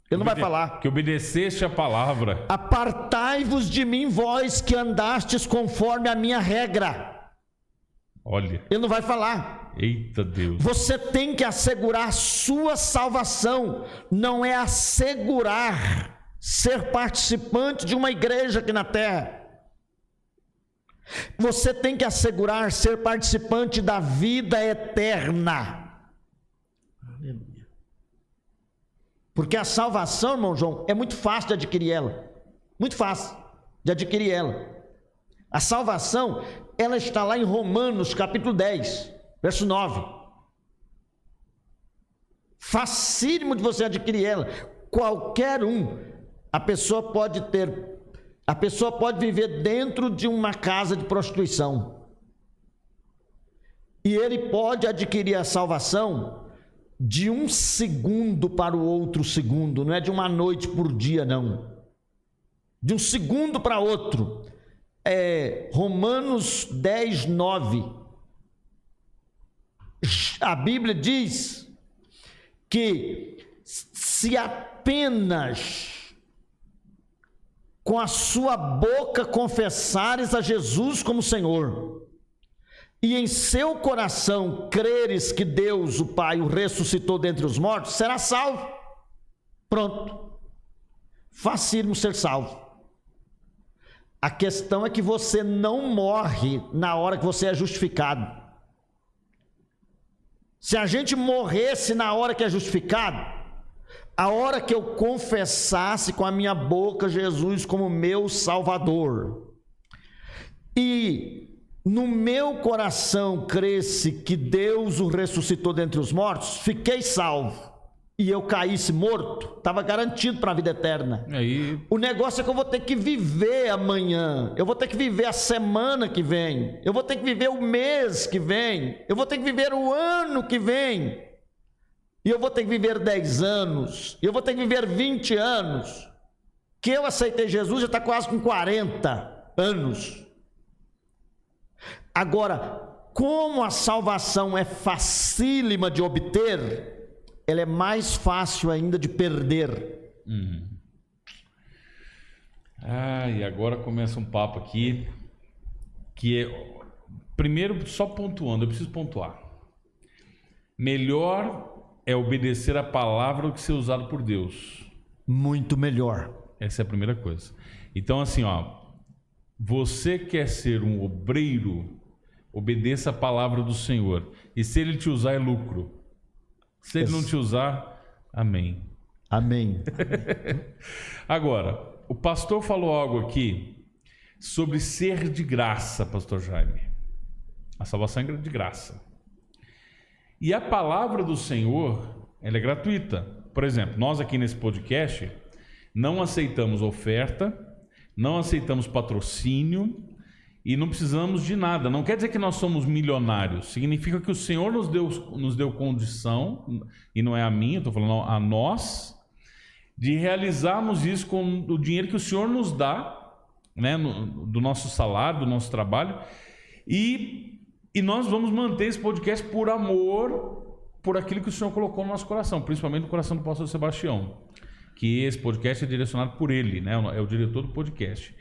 Ele não vai falar que obedeceste a palavra. Apartai-vos de mim, vós que andastes conforme a minha regra. Olha. Ele não vai falar. Eita Deus. Você tem que assegurar sua salvação, não é assegurar ser participante de uma igreja aqui na terra. Você tem que assegurar ser participante da vida eterna. Aleluia. Porque a salvação, irmão João, é muito fácil de adquirir ela. Muito fácil de adquirir ela. A salvação, ela está lá em Romanos capítulo 10, verso 9. Facílimo de você adquirir ela. Qualquer um. A pessoa pode viver dentro de uma casa de prostituição. E ele pode adquirir a salvação de um segundo para o outro segundo. Não é de uma noite por dia, não. De um segundo para outro. Romanos 10, 9. A Bíblia diz que se apenas com a sua boca confessares a Jesus como Senhor, e em seu coração creres que Deus, o Pai, o ressuscitou dentre os mortos, será salvo. Pronto. Facílimo ser salvo. A questão é que você não morre na hora que você é justificado. Se a gente morresse na hora que é justificado, a hora que eu confessasse com a minha boca Jesus como meu Salvador, e no meu coração cresce que Deus o ressuscitou dentre os mortos, fiquei salvo, e eu caísse morto, estava garantido para a vida eterna. Aí... O negócio é que eu vou ter que viver amanhã, eu vou ter que viver a semana que vem, eu vou ter que viver o mês que vem, eu vou ter que viver o ano que vem, e eu vou ter que viver 10 anos, e eu vou ter que viver 20 anos, que eu aceitei Jesus já está quase com 40 anos. Agora, como a salvação é facílima de obter, ela é mais fácil ainda de perder. E agora começa um papo aqui que é... Primeiro, só pontuando, eu preciso pontuar. Melhor é obedecer a palavra do que ser usado por Deus. Muito melhor. Essa é a primeira coisa. Então, assim, você quer ser um obreiro, obedeça a palavra do Senhor. E se Ele te usar, é lucro. Se Ele não te usar, amém. Amém. Agora, o pastor falou algo aqui sobre ser de graça, pastor Jaime. A salvação é de graça. E a palavra do Senhor, ela é gratuita. Por exemplo, nós aqui nesse podcast não aceitamos oferta, não aceitamos patrocínio e não precisamos de nada. Não quer dizer que nós somos milionários. Significa que o Senhor nos deu condição, e não é a mim, eu estou falando a nós, de realizarmos isso com o dinheiro que o Senhor nos dá, né, do nosso salário, do nosso trabalho, e nós vamos manter esse podcast por amor, por aquilo que o Senhor colocou no nosso coração, principalmente no coração do pastor Sebastião, que esse podcast é direcionado por ele, né, é o diretor do podcast.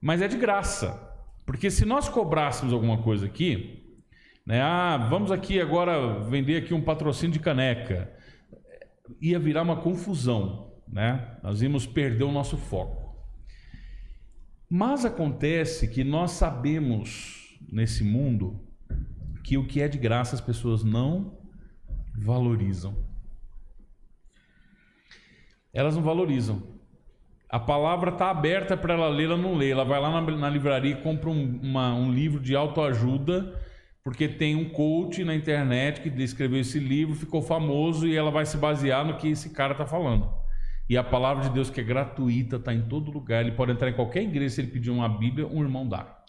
Mas é de graça, porque se nós cobrássemos alguma coisa aqui, né, vamos aqui agora vender aqui um patrocínio de caneca, ia virar uma confusão, né? Nós íamos perder o nosso foco. Mas acontece que nós sabemos nesse mundo que o que é de graça as pessoas não valorizam. Elas não valorizam. A palavra está aberta para ela ler, ela não lê. Ela vai lá na livraria e compra um livro de autoajuda, porque tem um coach na internet que escreveu esse livro, ficou famoso, e ela vai se basear no que esse cara está falando. E a palavra de Deus, que é gratuita, está em todo lugar. Ele pode entrar em qualquer igreja, se ele pedir uma Bíblia, um irmão dá.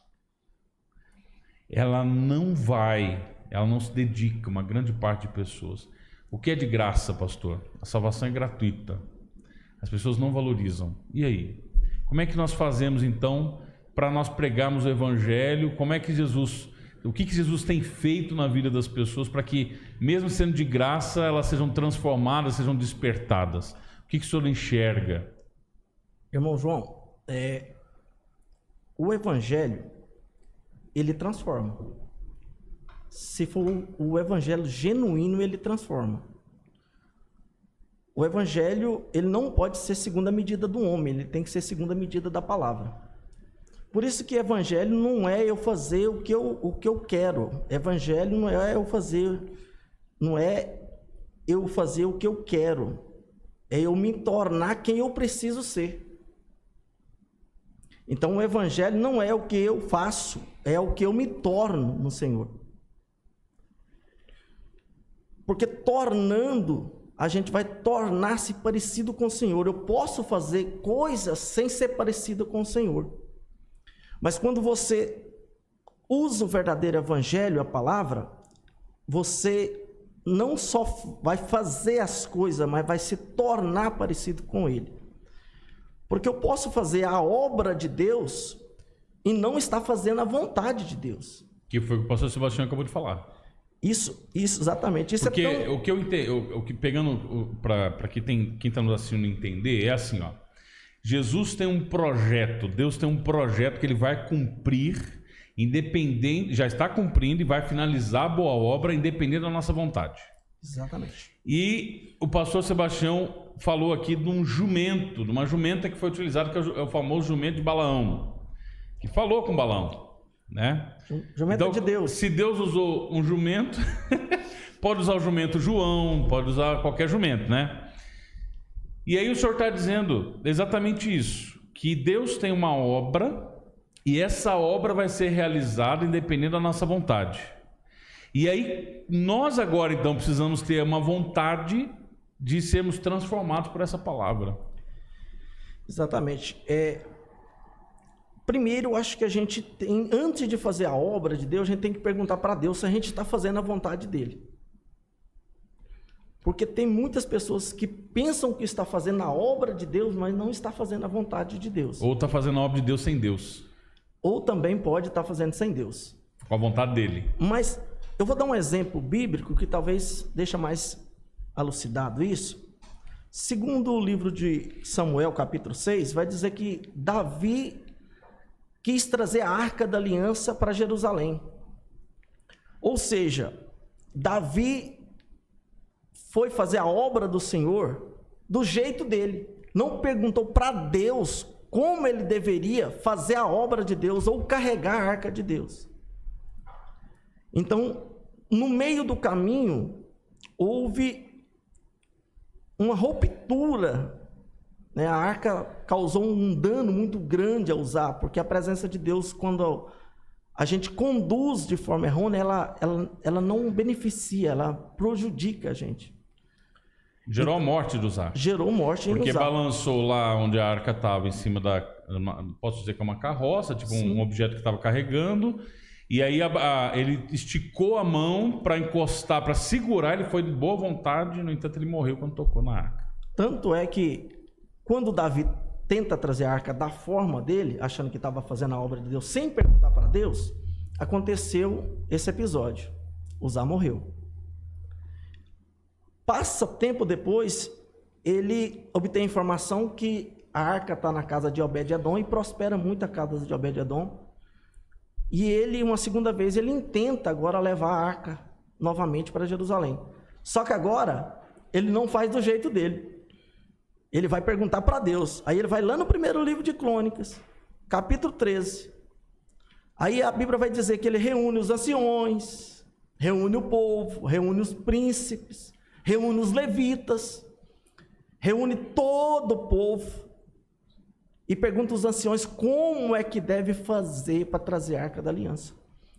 Ela não se dedica, uma grande parte de pessoas. O que é de graça, pastor? A salvação é gratuita. As pessoas não valorizam. E aí? Como é que nós fazemos, então, para nós pregarmos o Evangelho? O que Jesus tem feito na vida das pessoas para que, mesmo sendo de graça, elas sejam transformadas, sejam despertadas? O que o senhor enxerga? Irmão João, o Evangelho, ele transforma. Se for o Evangelho genuíno, ele transforma. O Evangelho, ele não pode ser segunda medida do homem, ele tem que ser segunda medida da palavra. Por isso que Evangelho não é eu fazer o que eu quero. Evangelho não é eu fazer o que eu quero. É eu me tornar quem eu preciso ser. Então o Evangelho não é o que eu faço, é o que eu me torno no Senhor. Porque tornando, a gente vai tornar-se parecido com o Senhor. Eu posso fazer coisas sem ser parecido com o Senhor. Mas quando você usa o verdadeiro Evangelho, a palavra, você não só vai fazer as coisas, mas vai se tornar parecido com Ele. Porque eu posso fazer a obra de Deus e não estar fazendo a vontade de Deus. Que foi o que o pastor Sebastião acabou de falar. Isso exatamente. Isso porque é tão... o que eu entendo, pegando para quem está nos assistindo entender, é assim, ó. Jesus tem um projeto, Deus tem um projeto que Ele vai cumprir, independente, já está cumprindo e vai finalizar a boa obra, independente da nossa vontade. Exatamente. E o pastor Sebastião falou aqui de uma jumenta que foi utilizada, que é o famoso jumento de Balaão, que falou com Balaão, né? Jumento então, de Deus. Se Deus usou um jumento, pode usar o jumento João, pode usar qualquer jumento, né? E aí o senhor está dizendo exatamente isso, que Deus tem uma obra e essa obra vai ser realizada independente da nossa vontade. E aí nós agora então precisamos ter uma vontade de sermos transformados por essa palavra. Exatamente. Primeiro, eu acho que a gente tem, antes de fazer a obra de Deus, a gente tem que perguntar para Deus se a gente está fazendo a vontade dele. Porque tem muitas pessoas que pensam que está fazendo a obra de Deus, mas não está fazendo a vontade de Deus. Ou está fazendo a obra de Deus sem Deus. Ou também pode estar fazendo sem Deus. Com a vontade dele. Mas eu vou dar um exemplo bíblico que talvez deixe mais elucidado isso. Segundo o livro de Samuel, capítulo 6, vai dizer que Davi quis trazer a Arca da Aliança para Jerusalém. Ou seja, Davi foi fazer a obra do Senhor do jeito dele. Não perguntou para Deus como ele deveria fazer a obra de Deus ou carregar a Arca de Deus. Então, no meio do caminho, houve uma ruptura, né? A arca causou um dano muito grande a usar, porque a presença de Deus, quando a gente conduz de forma errônea, ela não beneficia, ela prejudica a gente. Gerou a morte de usar. Gerou morte em usar. Porque balançou lá onde a arca estava, em cima posso dizer que é uma carroça, tipo um objeto que estava carregando, e aí ele esticou a mão para encostar, para segurar, ele foi de boa vontade, no entanto ele morreu quando tocou na arca. Tanto é que quando Davi tenta trazer a arca da forma dele, achando que estava fazendo a obra de Deus, sem perguntar para Deus, aconteceu esse episódio. Uzá morreu. Passa tempo depois, ele obtém a informação que a arca está na casa de Obed-Edom e prospera muito a casa de Obed-Edom. E ele, uma segunda vez, ele intenta agora levar a arca novamente para Jerusalém. Só que agora, ele não faz do jeito dele. Ele vai perguntar para Deus. Aí ele vai lá no primeiro livro de Crônicas, capítulo 13. Aí a Bíblia vai dizer que ele reúne os anciões, reúne o povo, reúne os príncipes, reúne os levitas, reúne todo o povo e pergunta aos anciões como é que deve fazer para trazer a Arca da Aliança.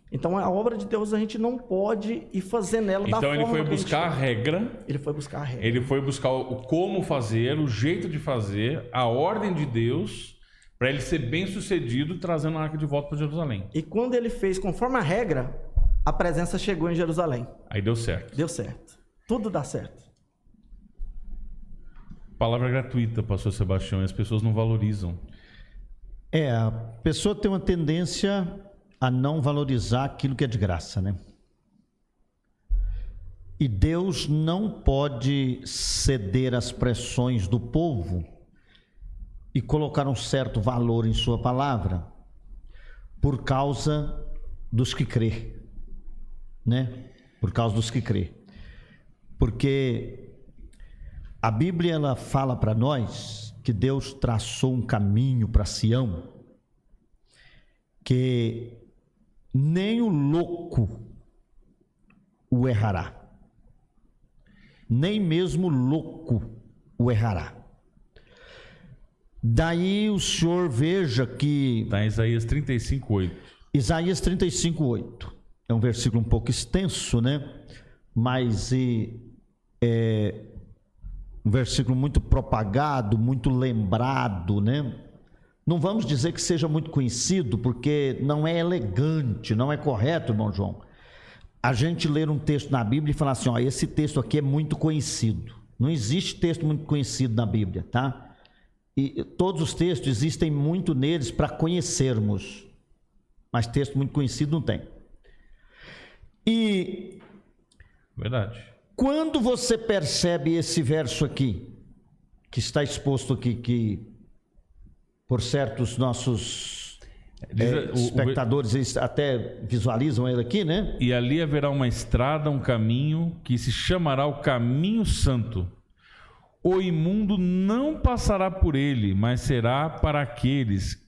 Então a obra de Deus a gente não pode ir fazer nela da forma que a gente Então ele foi buscar a regra. Ele foi buscar a regra. Ele foi buscar o como fazer, o jeito de fazer, a ordem de Deus, para ele ser bem sucedido trazendo a arca de volta para Jerusalém. E quando ele fez conforme a regra, a presença chegou em Jerusalém. Aí deu certo. Deu certo. Tudo dá certo. Palavra gratuita, pastor Sebastião, e as pessoas não valorizam. A pessoa tem uma tendência a não valorizar aquilo que é de graça, né? E Deus não pode ceder às pressões do povo e colocar um certo valor em sua palavra por causa dos que crê, né? Por causa dos que crê. Porque a Bíblia ela fala para nós que Deus traçou um caminho para Sião que nem o louco o errará. Nem mesmo o louco o errará. Daí o senhor veja que... Está em Isaías 35:8. Isaías 35:8. É um versículo um pouco extenso, né? Mas é um versículo muito propagado, muito lembrado, né? Não vamos dizer que seja muito conhecido, porque não é elegante, não é correto, irmão João, a gente ler um texto na Bíblia e falar assim, ó, esse texto aqui é muito conhecido. Não existe texto muito conhecido na Bíblia, tá? E todos os textos existem muito neles para conhecermos, mas texto muito conhecido não tem. E Verdade. quando você percebe esse verso aqui, que está exposto aqui, que por certos nossos espectadores, eles até visualizam ele aqui, né? E ali haverá uma estrada, um caminho, que se chamará o caminho santo. O imundo não passará por ele, mas será para aqueles,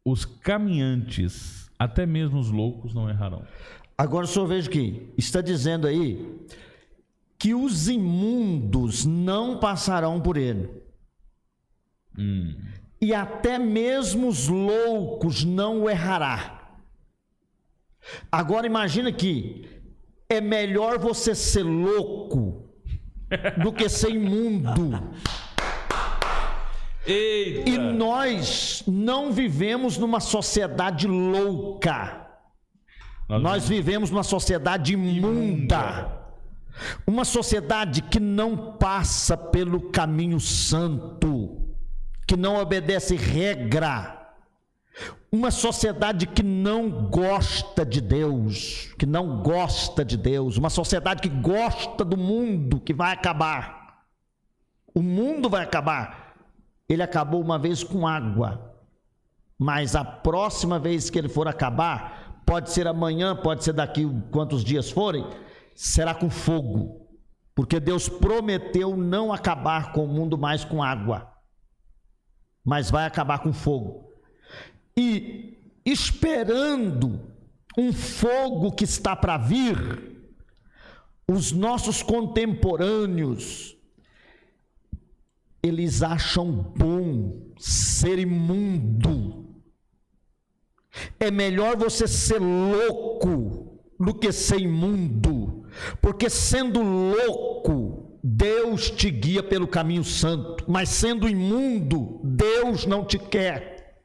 os caminhantes, até mesmo os loucos não errarão. Agora o senhor veja que está dizendo aí que os imundos não passarão por ele. E até mesmo os loucos não o errará. Agora imagina que é melhor você ser louco do que ser imundo. Eita! E nós não vivemos numa sociedade louca. Nós vivemos numa sociedade imunda. Uma sociedade que não passa pelo caminho santo, que não obedece regra. Uma sociedade que não gosta de Deus, que não gosta de Deus. Uma sociedade que gosta do mundo, que vai acabar. O mundo vai acabar. Ele acabou uma vez com água, mas a próxima vez que ele for acabar, pode ser amanhã, pode ser daqui quantos dias forem, será com fogo, porque Deus prometeu não acabar com o mundo mais com água, mas vai acabar com fogo. E esperando um fogo que está para vir, os nossos contemporâneos, eles acham bom ser imundo. É melhor você ser louco do que ser imundo, porque sendo louco, Deus te guia pelo caminho santo, mas sendo imundo, Deus não te quer.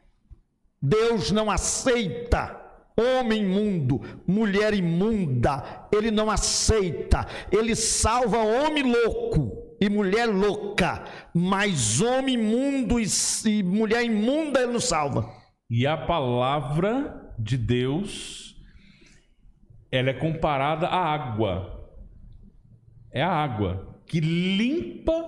Deus não aceita homem imundo, mulher imunda, Ele não aceita. Ele salva homem louco e mulher louca, mas homem imundo e mulher imunda Ele não salva. E a palavra de Deus, ela é comparada à água. É a água que limpa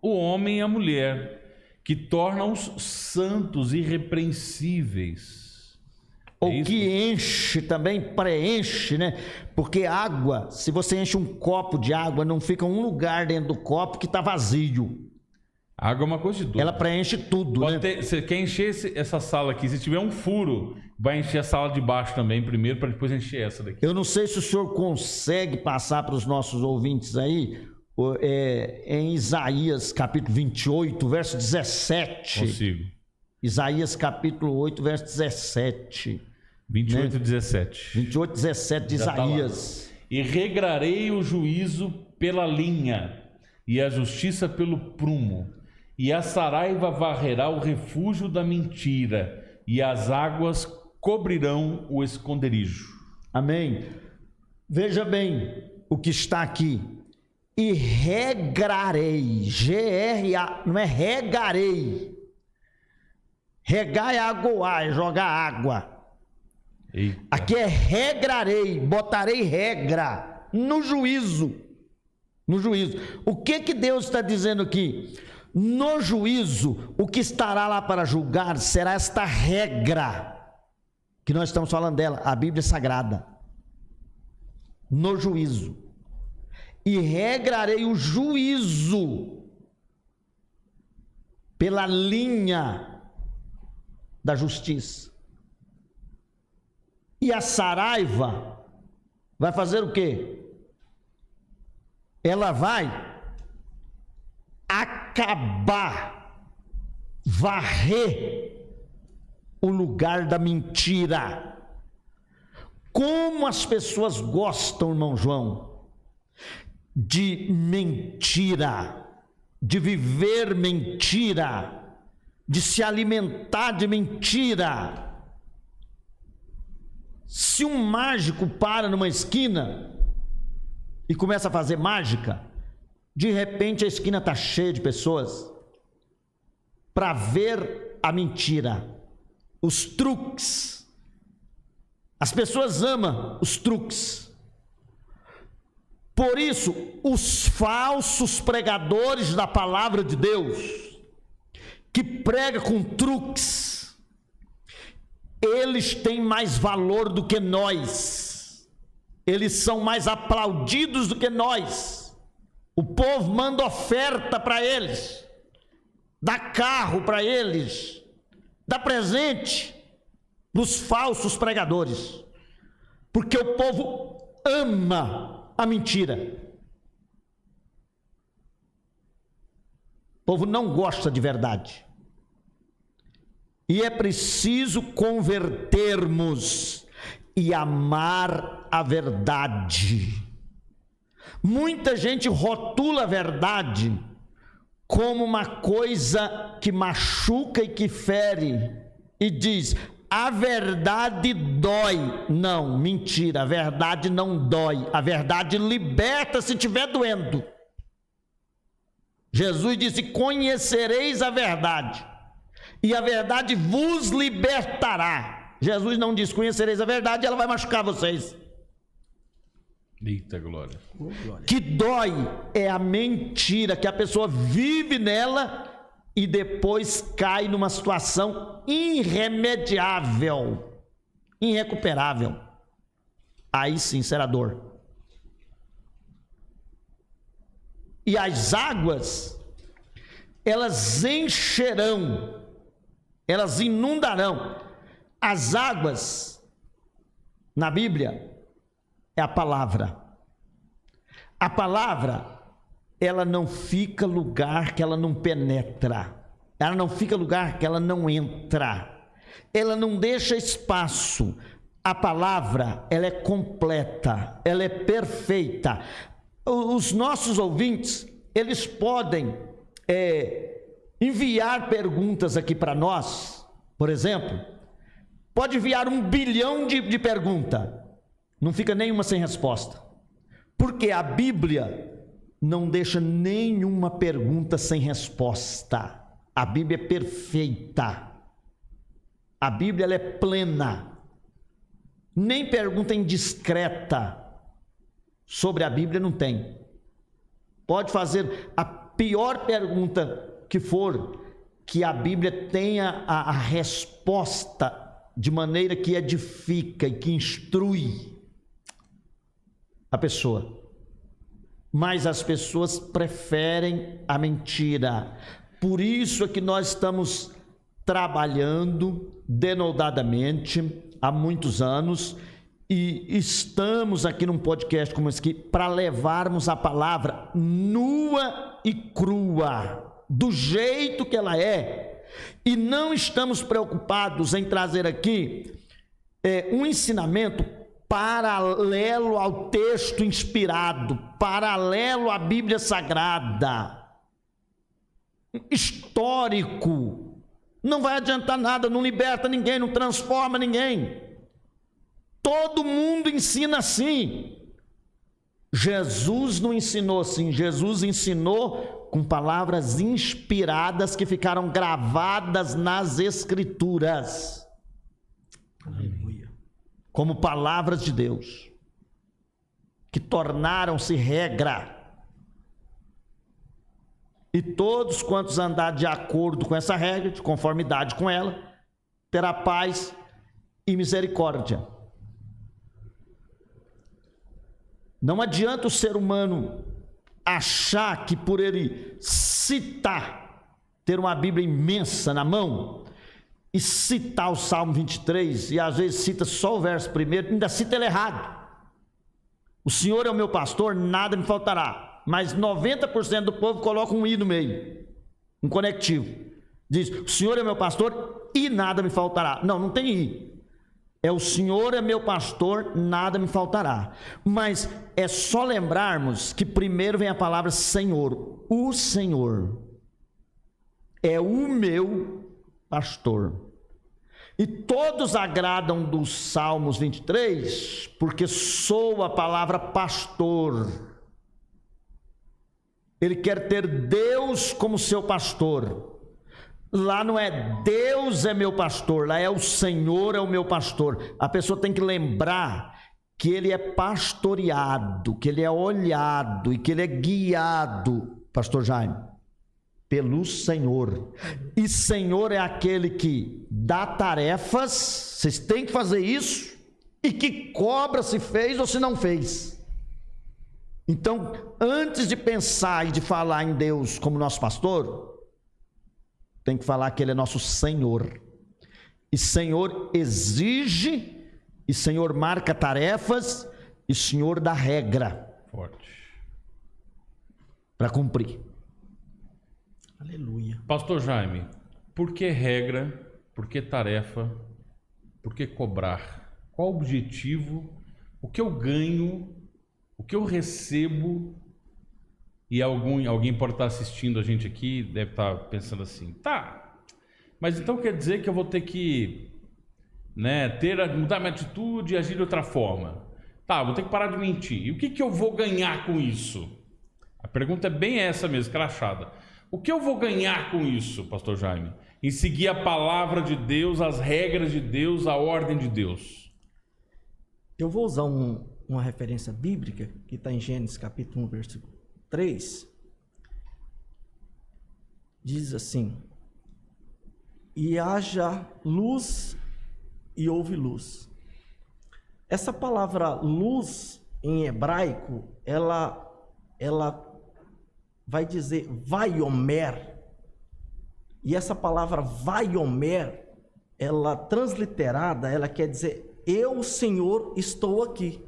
o homem e a mulher, que torna-os santos, irrepreensíveis. Ou que enche também, preenche, né? Porque água, se você enche um copo de água, não fica um lugar dentro do copo que está vazio. Água é uma coisa de tudo. Ela preenche tudo, né? Você quer encher essa sala aqui, se tiver um furo, vai encher a sala de baixo também primeiro, para depois encher essa daqui. Eu não sei se o senhor consegue passar para os nossos ouvintes aí, em Isaías capítulo 28, verso 17. Consigo. Isaías capítulo 8, verso 17. 28 e 17. 28, 17 de Já tá lá. Isaías. E regrarei o juízo pela linha, e a justiça pelo prumo, e a saraiva varrerá o refúgio da mentira, e as águas cobrirão o esconderijo. Amém. Veja bem o que está aqui. E regrarei. G-R-A, não é regarei. Regar é agoar, é jogar água. Eita. Aqui é regrarei, botarei regra no juízo. No juízo. O que Deus está dizendo aqui? No juízo, o que estará lá para julgar será esta regra que nós estamos falando dela, a Bíblia Sagrada. No juízo. E regrarei o juízo pela linha da justiça. E a saraiva vai fazer o quê? Ela vai acabar, varrer o lugar da mentira. Como as pessoas gostam, irmão João, de mentira, de viver mentira, de se alimentar de mentira. Se um mágico para numa esquina e começa a fazer mágica, de repente a esquina está cheia de pessoas para ver a mentira, os truques. As pessoas amam os truques. Por isso, os falsos pregadores da palavra de Deus, que pregam com truques, eles têm mais valor do que nós. Eles são mais aplaudidos do que nós. O povo manda oferta para eles, dá carro para eles, dá presente para os falsos pregadores, porque o povo ama a mentira. O povo não gosta de verdade. E é preciso convertermos e amar a verdade. Muita gente rotula a verdade como uma coisa que machuca e que fere, e diz: a verdade dói. Não, mentira, a verdade não dói. A verdade liberta se estiver doendo. Jesus disse: conhecereis a verdade, e a verdade vos libertará. Jesus não disse: conhecereis a verdade, ela vai machucar vocês. Eita glória. Que dói é a mentira, que a pessoa vive nela e depois cai numa situação irremediável, irrecuperável. Aí sim será dor. E as águas, elas encherão, elas inundarão. As águas, na Bíblia, é a palavra. A palavra, ela não fica lugar que ela não penetra. Ela não fica lugar que ela não entra. Ela não deixa espaço. A palavra, ela é completa, ela é perfeita. Os nossos ouvintes, eles podem enviar perguntas aqui para nós. Por exemplo, pode enviar 1 bilhão de perguntas. Não fica nenhuma sem resposta. Porque a Bíblia não deixa nenhuma pergunta sem resposta. A Bíblia é perfeita. A Bíblia, ela é plena. Nem pergunta indiscreta sobre a Bíblia não tem. Pode fazer a pior pergunta que for, que a Bíblia tenha a resposta de maneira que edifica e que instrui a pessoa. Mas as pessoas preferem a mentira. Por isso é que nós estamos trabalhando denodadamente há muitos anos e estamos aqui num podcast como esse aqui para levarmos a palavra nua e crua, do jeito que ela é, e não estamos preocupados em trazer aqui um ensinamento paralelo ao texto inspirado, paralelo à Bíblia Sagrada, histórico. Não vai adiantar nada, não liberta ninguém, não transforma ninguém. Todo mundo ensina assim. Jesus não ensinou assim, Jesus ensinou com palavras inspiradas que ficaram gravadas nas Escrituras. Aleluia. Como palavras de Deus, que tornaram-se regra. E todos quantos andar de acordo com essa regra, de conformidade com ela, terá paz e misericórdia. Não adianta o ser humano achar que por ele citar, ter uma Bíblia imensa na mão, e citar o Salmo 23, e às vezes cita só o verso primeiro, ainda cita ele errado. O Senhor é o meu pastor, nada me faltará. Mas 90% do povo coloca um i no meio, um conectivo. Diz, o Senhor é meu pastor e nada me faltará. Não, não tem i. É o Senhor é meu pastor, nada me faltará. Mas é só lembrarmos que primeiro vem a palavra Senhor. O Senhor é o meu pastor. E todos agradam dos Salmos 23, porque soa a palavra pastor. Ele quer ter Deus como seu pastor. Lá não é Deus é meu pastor, lá é o Senhor é o meu pastor. A pessoa tem que lembrar que ele é pastoreado, que ele é olhado e que ele é guiado, pastor Jaime, pelo Senhor. E Senhor é aquele que dá tarefas, vocês têm que fazer isso, e que cobra se fez ou se não fez. Então, antes de pensar e de falar em Deus como nosso pastor, tem que falar que ele é nosso Senhor. E Senhor exige, e Senhor marca tarefas, e Senhor dá regra. Forte. Para cumprir. Aleluia. Pastor Jaime, por que regra? Por que tarefa? Por que cobrar? Qual o objetivo? O que eu ganho? O que eu recebo? E alguém pode estar assistindo a gente aqui, deve estar pensando assim, tá, mas então quer dizer que eu vou ter que, mudar minha atitude e agir de outra forma. Tá, vou ter que parar de mentir. E o que eu vou ganhar com isso? A pergunta é bem essa mesmo, crachada. O que eu vou ganhar com isso, pastor Jaime? Em seguir a palavra de Deus, as regras de Deus, a ordem de Deus. Eu vou usar uma referência bíblica que está em Gênesis capítulo 1, versículo 3. Diz assim: e haja luz e houve luz. Essa palavra luz em hebraico, ela vai dizer vaiomer. E essa palavra vaiomer, ela transliterada, ela quer dizer eu, Senhor, estou aqui.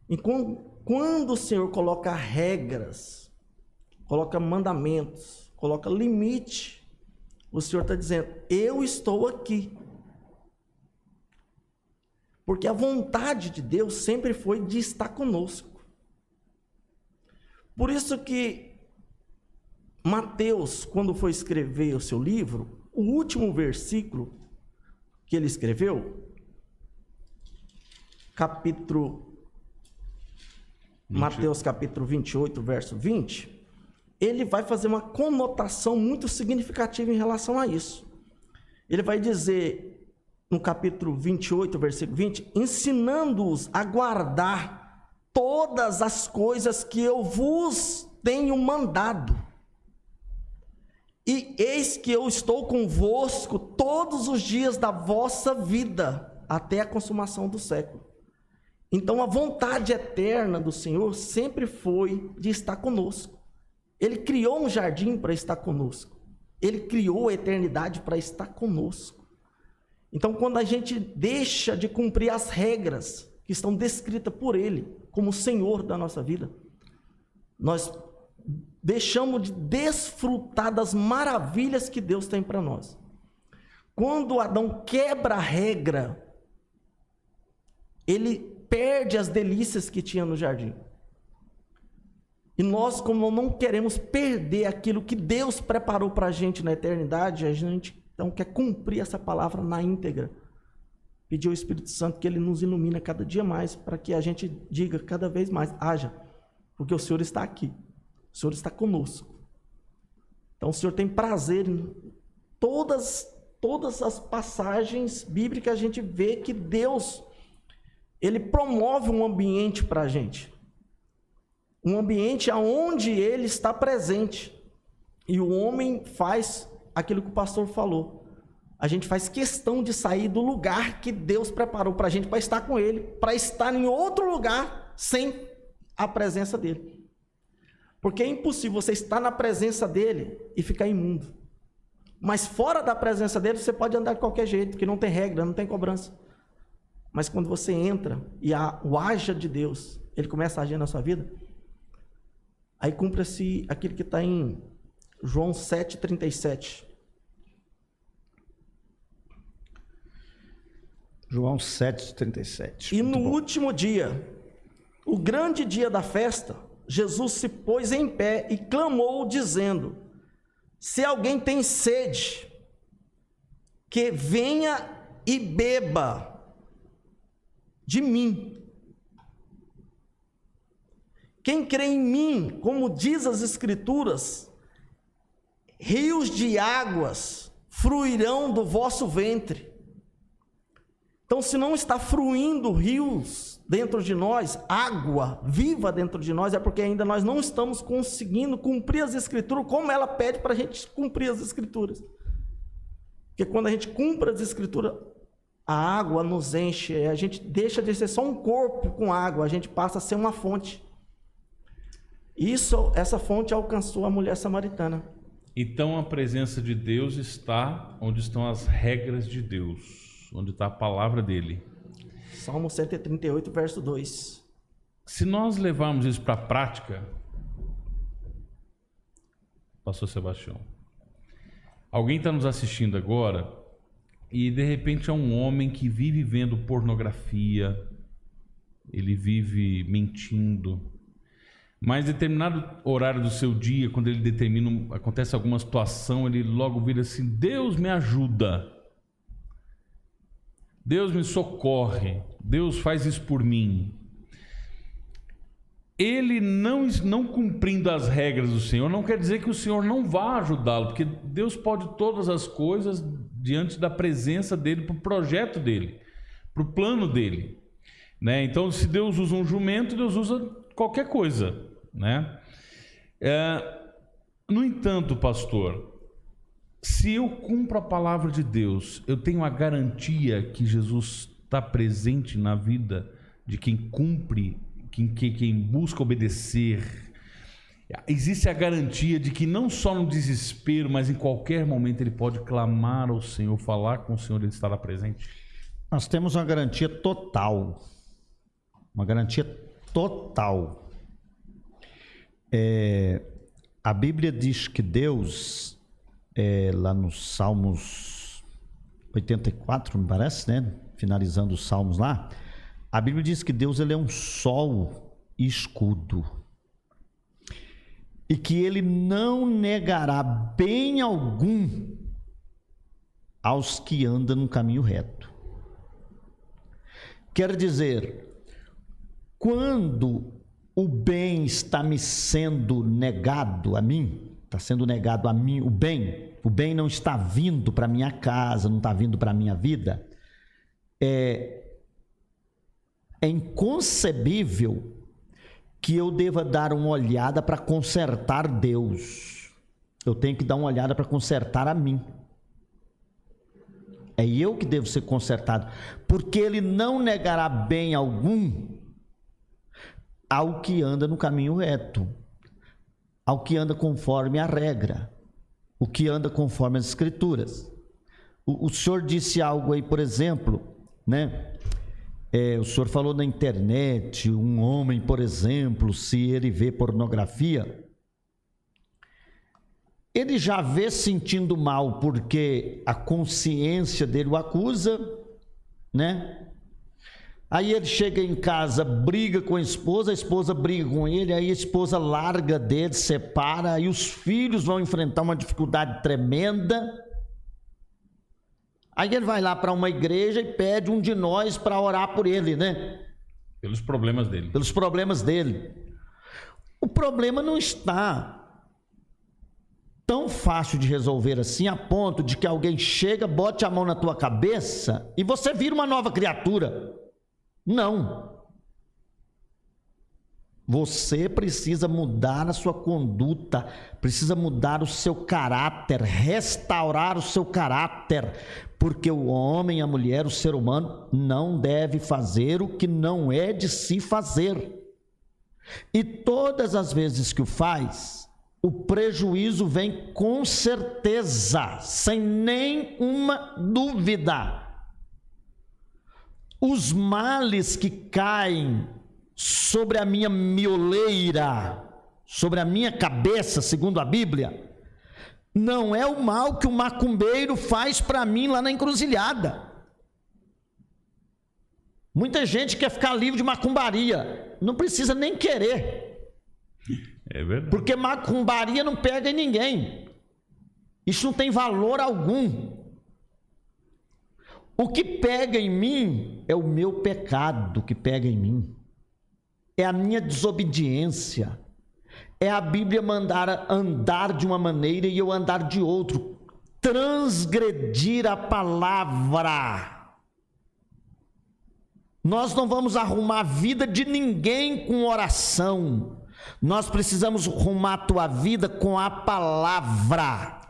E quando o Senhor coloca regras, coloca mandamentos, coloca limite, o Senhor está dizendo, eu estou aqui. Porque a vontade de Deus sempre foi de estar conosco. Por isso que Mateus, quando foi escrever o seu livro, o último versículo que ele escreveu, Mateus capítulo 28, verso 20, ele vai fazer uma conotação muito significativa em relação a isso. Ele vai dizer, no capítulo 28, versículo 20, ensinando-os a guardar todas as coisas que eu vos tenho mandado. E eis que eu estou convosco todos os dias da vossa vida, até a consumação do século. Então a vontade eterna do Senhor sempre foi de estar conosco. Ele criou um jardim para estar conosco. Ele criou a eternidade para estar conosco. Então, quando a gente deixa de cumprir as regras que estão descritas por Ele, como Senhor da nossa vida, nós deixamos de desfrutar das maravilhas que Deus tem para nós. Quando Adão quebra a regra, ele perde as delícias que tinha no jardim. E nós, como não queremos perder aquilo que Deus preparou para a gente na eternidade, a gente então quer cumprir essa palavra na íntegra. Pedir ao Espírito Santo que Ele nos ilumine cada dia mais, para que a gente diga cada vez mais, haja, porque o Senhor está aqui, o Senhor está conosco. Então o Senhor tem prazer em todas as passagens bíblicas, a gente vê que Deus, Ele promove um ambiente para a gente. Um ambiente onde Ele está presente. E o homem faz aquilo que o pastor falou. A gente faz questão de sair do lugar que Deus preparou para a gente, para estar com Ele, para estar em outro lugar sem a presença dEle. Porque é impossível você estar na presença dEle e ficar imundo. Mas fora da presença dEle, você pode andar de qualquer jeito, que não tem regra, não tem cobrança. Mas quando você entra e o haja de Deus, Ele começa a agir na sua vida, aí cumpre-se aquilo que está em João 7,37. João 7,37. E no último dia, o grande dia da festa, Jesus se pôs em pé e clamou, dizendo: se alguém tem sede, que venha e beba de mim. Quem crê em mim, como diz as Escrituras, rios de águas fluirão do vosso ventre. Então, se não está fluindo rios dentro de nós, água viva dentro de nós, é porque ainda nós não estamos conseguindo cumprir as Escrituras como ela pede para a gente cumprir as Escrituras. Porque quando a gente cumpre as Escrituras, a água nos enche, a gente deixa de ser só um corpo com água, a gente passa a ser uma fonte. Essa fonte alcançou a mulher samaritana. Então a presença de Deus está onde estão as regras de Deus, onde está a palavra dele. Salmo 138, verso 2. Se nós levarmos isso para a prática, pastor Sebastião, alguém está nos assistindo agora e de repente é um homem que vive vendo pornografia, ele vive mentindo, mas em determinado horário do seu dia, quando ele determina, acontece alguma situação, ele logo vira assim: Deus me ajuda, Deus me socorre, Deus faz isso por mim. Ele não cumprindo as regras do Senhor, não quer dizer que o Senhor não vá ajudá-lo, porque Deus pode todas as coisas diante da presença dele, para o projeto dele, para o plano dele, né? Então, se Deus usa um jumento, Deus usa qualquer coisa, né? No entanto, pastor, se eu cumpro a palavra de Deus, eu tenho a garantia que Jesus está presente na vida de quem cumpre, quem busca obedecer. Existe a garantia de que não só no desespero, mas em qualquer momento ele pode clamar ao Senhor, falar com o Senhor, ele estará presente? Nós temos uma garantia total. Uma garantia total. A Bíblia diz que Deus, lá nos Salmos 84, me parece, né? Finalizando os Salmos lá, a Bíblia diz que Deus, ele é um sol e escudo, e que ele não negará bem algum aos que andam no caminho reto. Quer dizer, quando o bem está me sendo negado a mim, está sendo negado a mim o bem não está vindo para minha casa, não está vindo para a minha vida, é inconcebível que eu deva dar uma olhada para consertar Deus. Eu tenho que dar uma olhada para consertar a mim. É eu que devo ser consertado, porque ele não negará bem algum ao que anda no caminho reto. ao que anda conforme a regra, o que anda conforme as Escrituras. O senhor disse algo aí, por exemplo, né? O senhor falou na internet, um homem, por exemplo, se ele vê pornografia, ele já vê sentindo mal porque a consciência dele o acusa, né? Aí ele chega em casa, briga com a esposa briga com ele, aí a esposa larga dele, separa, aí os filhos vão enfrentar uma dificuldade tremenda. Aí ele vai lá para uma igreja e pede um de nós para orar por ele, né? Pelos problemas dele. Pelos problemas dele. O problema não está tão fácil de resolver assim, a ponto de que alguém chega, bote a mão na tua cabeça e você vira uma nova criatura. Não. Você precisa mudar a sua conduta, precisa mudar o seu caráter, restaurar o seu caráter, porque o homem, a mulher, o ser humano não deve fazer o que não é de se fazer. E todas as vezes que o faz, o prejuízo vem com certeza, sem nenhuma dúvida. Os males que caem sobre a minha mioleira, sobre a minha cabeça, segundo a Bíblia, não é o mal que o macumbeiro faz para mim lá na encruzilhada. Muita gente quer ficar livre de macumbaria, não precisa nem querer. É verdade. Porque macumbaria não pega em ninguém. Isso não tem valor algum. O que pega em mim é o meu pecado que pega em mim. É a minha desobediência. É a Bíblia mandar andar de uma maneira e eu andar de outro. Transgredir a palavra. Nós não vamos arrumar a vida de ninguém com oração. Nós precisamos arrumar a tua vida com a palavra.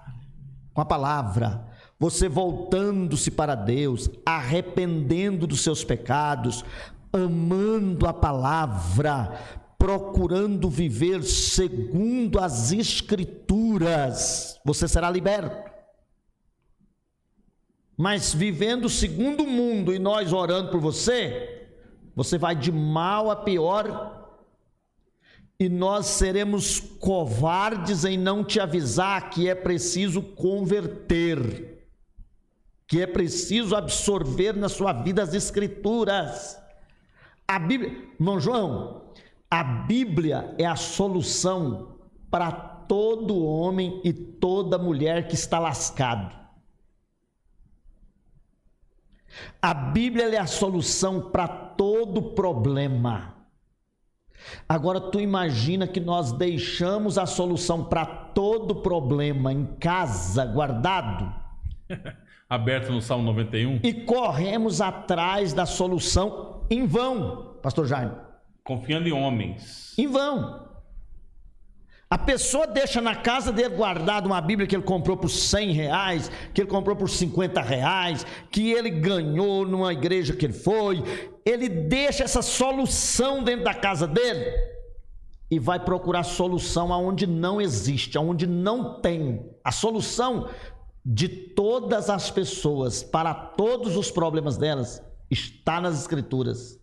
Com a palavra. Você voltando-se para Deus, arrependendo dos seus pecados, amando a palavra, procurando viver segundo as Escrituras, você será liberto. Mas vivendo segundo o mundo e nós orando por você, você vai de mal a pior e nós seremos covardes em não te avisar que é preciso converter, que é preciso absorver na sua vida as Escrituras. A Bíblia, irmão João, a Bíblia é a solução para todo homem e toda mulher que está lascado. A Bíblia é a solução para todo problema. Agora tu imagina que nós deixamos a solução para todo problema em casa, guardado, aberto no Salmo 91. e corremos atrás da solução em vão, pastor Jaime. Confiando em homens. Em vão. A pessoa deixa na casa dele guardado uma Bíblia que ele comprou por R$100, que ele comprou por R$50, que ele ganhou numa igreja que ele foi. Ele deixa essa solução dentro da casa dele e vai procurar solução aonde não existe, aonde não tem. A solução de todas as pessoas para todos os problemas delas está nas Escrituras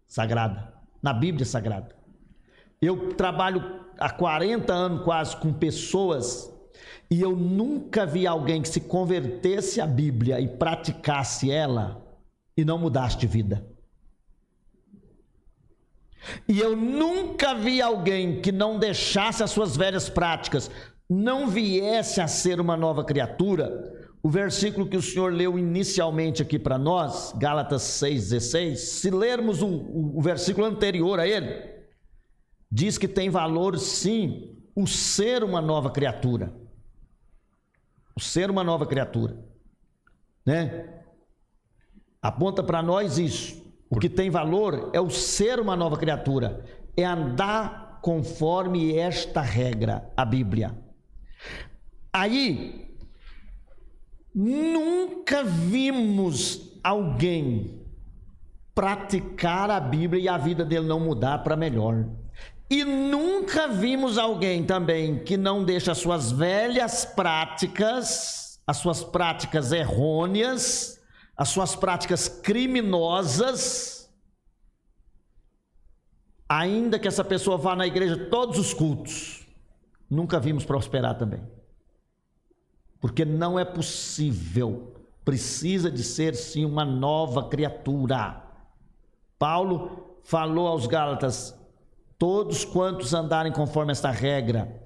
Sagrada, na Bíblia Sagrada. Eu trabalho há 40 anos quase com pessoas e eu nunca vi alguém que se convertesse à Bíblia e praticasse ela e não mudasse de vida. E eu nunca vi alguém que não deixasse as suas velhas práticas, não viesse a ser uma nova criatura. O versículo que o senhor leu inicialmente aqui para nós, Gálatas 6,16, se lermos o versículo anterior a ele, diz que tem valor sim o ser uma nova criatura. O ser uma nova criatura, né? Aponta para nós isso. O que tem valor é o ser uma nova criatura, é andar conforme esta regra, a Bíblia. Aí, nunca vimos alguém praticar a Bíblia e a vida dele não mudar para melhor. E nunca vimos alguém também que não deixa as suas velhas práticas, as suas práticas errôneas, as suas práticas criminosas, ainda que essa pessoa vá na igreja todos os cultos, nunca vimos prosperar também. Porque não é possível, precisa de ser sim uma nova criatura. Paulo falou aos Gálatas: todos quantos andarem conforme esta regra,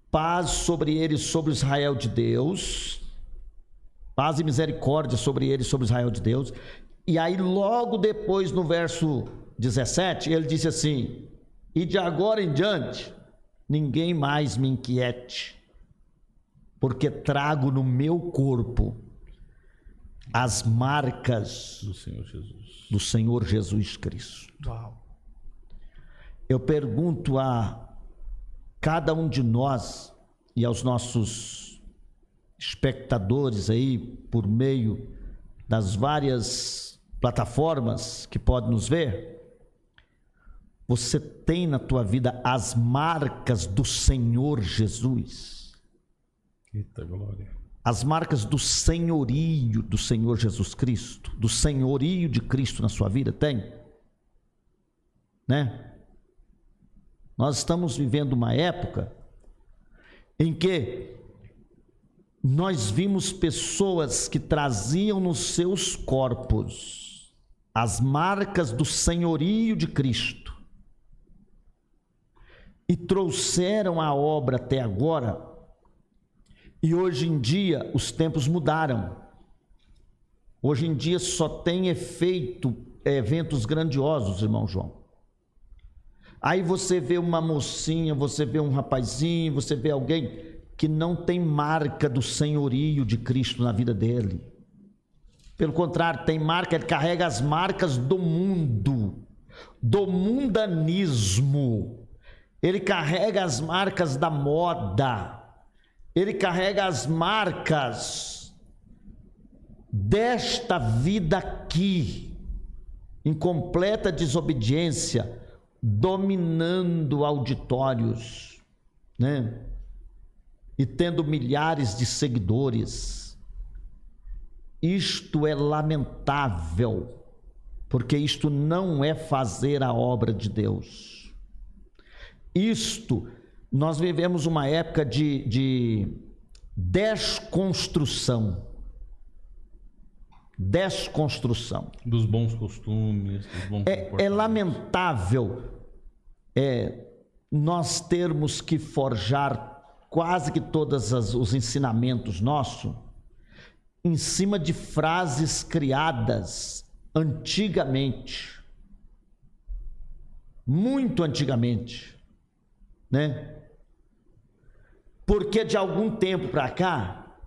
paz sobre eles, sobre Israel de Deus, paz e misericórdia sobre eles, sobre Israel de Deus. E aí logo depois no verso 17, ele disse assim: e de agora em diante, ninguém mais me inquiete, porque trago no meu corpo as marcas do Senhor Jesus Cristo. Uau. Eu pergunto a cada um de nós e aos nossos espectadores aí, por meio das várias plataformas que podem nos ver, você tem na tua vida as marcas do Senhor Jesus? Eita glória. As marcas do senhorio do Senhor Jesus Cristo, do senhorio de Cristo na sua vida, tem? Né? Nós estamos vivendo uma época em que nós vimos pessoas que traziam nos seus corpos as marcas do senhorio de Cristo e trouxeram a obra até agora. E hoje em dia os tempos mudaram. Hoje em dia só tem eventos grandiosos, irmão João. Aí você vê uma mocinha, você vê um rapazinho, você vê alguém que não tem marca do senhorio de Cristo na vida dele. Pelo contrário, tem marca, ele carrega as marcas do mundo, do mundanismo. Ele carrega as marcas da moda. Ele carrega as marcas desta vida aqui, em completa desobediência, dominando auditórios, né? E tendo milhares de seguidores. Isto é lamentável, porque isto não é fazer a obra de Deus. Nós vivemos uma época de desconstrução. Dos bons costumes, dos bons comportamentos. É lamentável nós termos que forjar quase que todos os ensinamentos nossos em cima de frases criadas antigamente, muito antigamente, né? Porque de algum tempo para cá,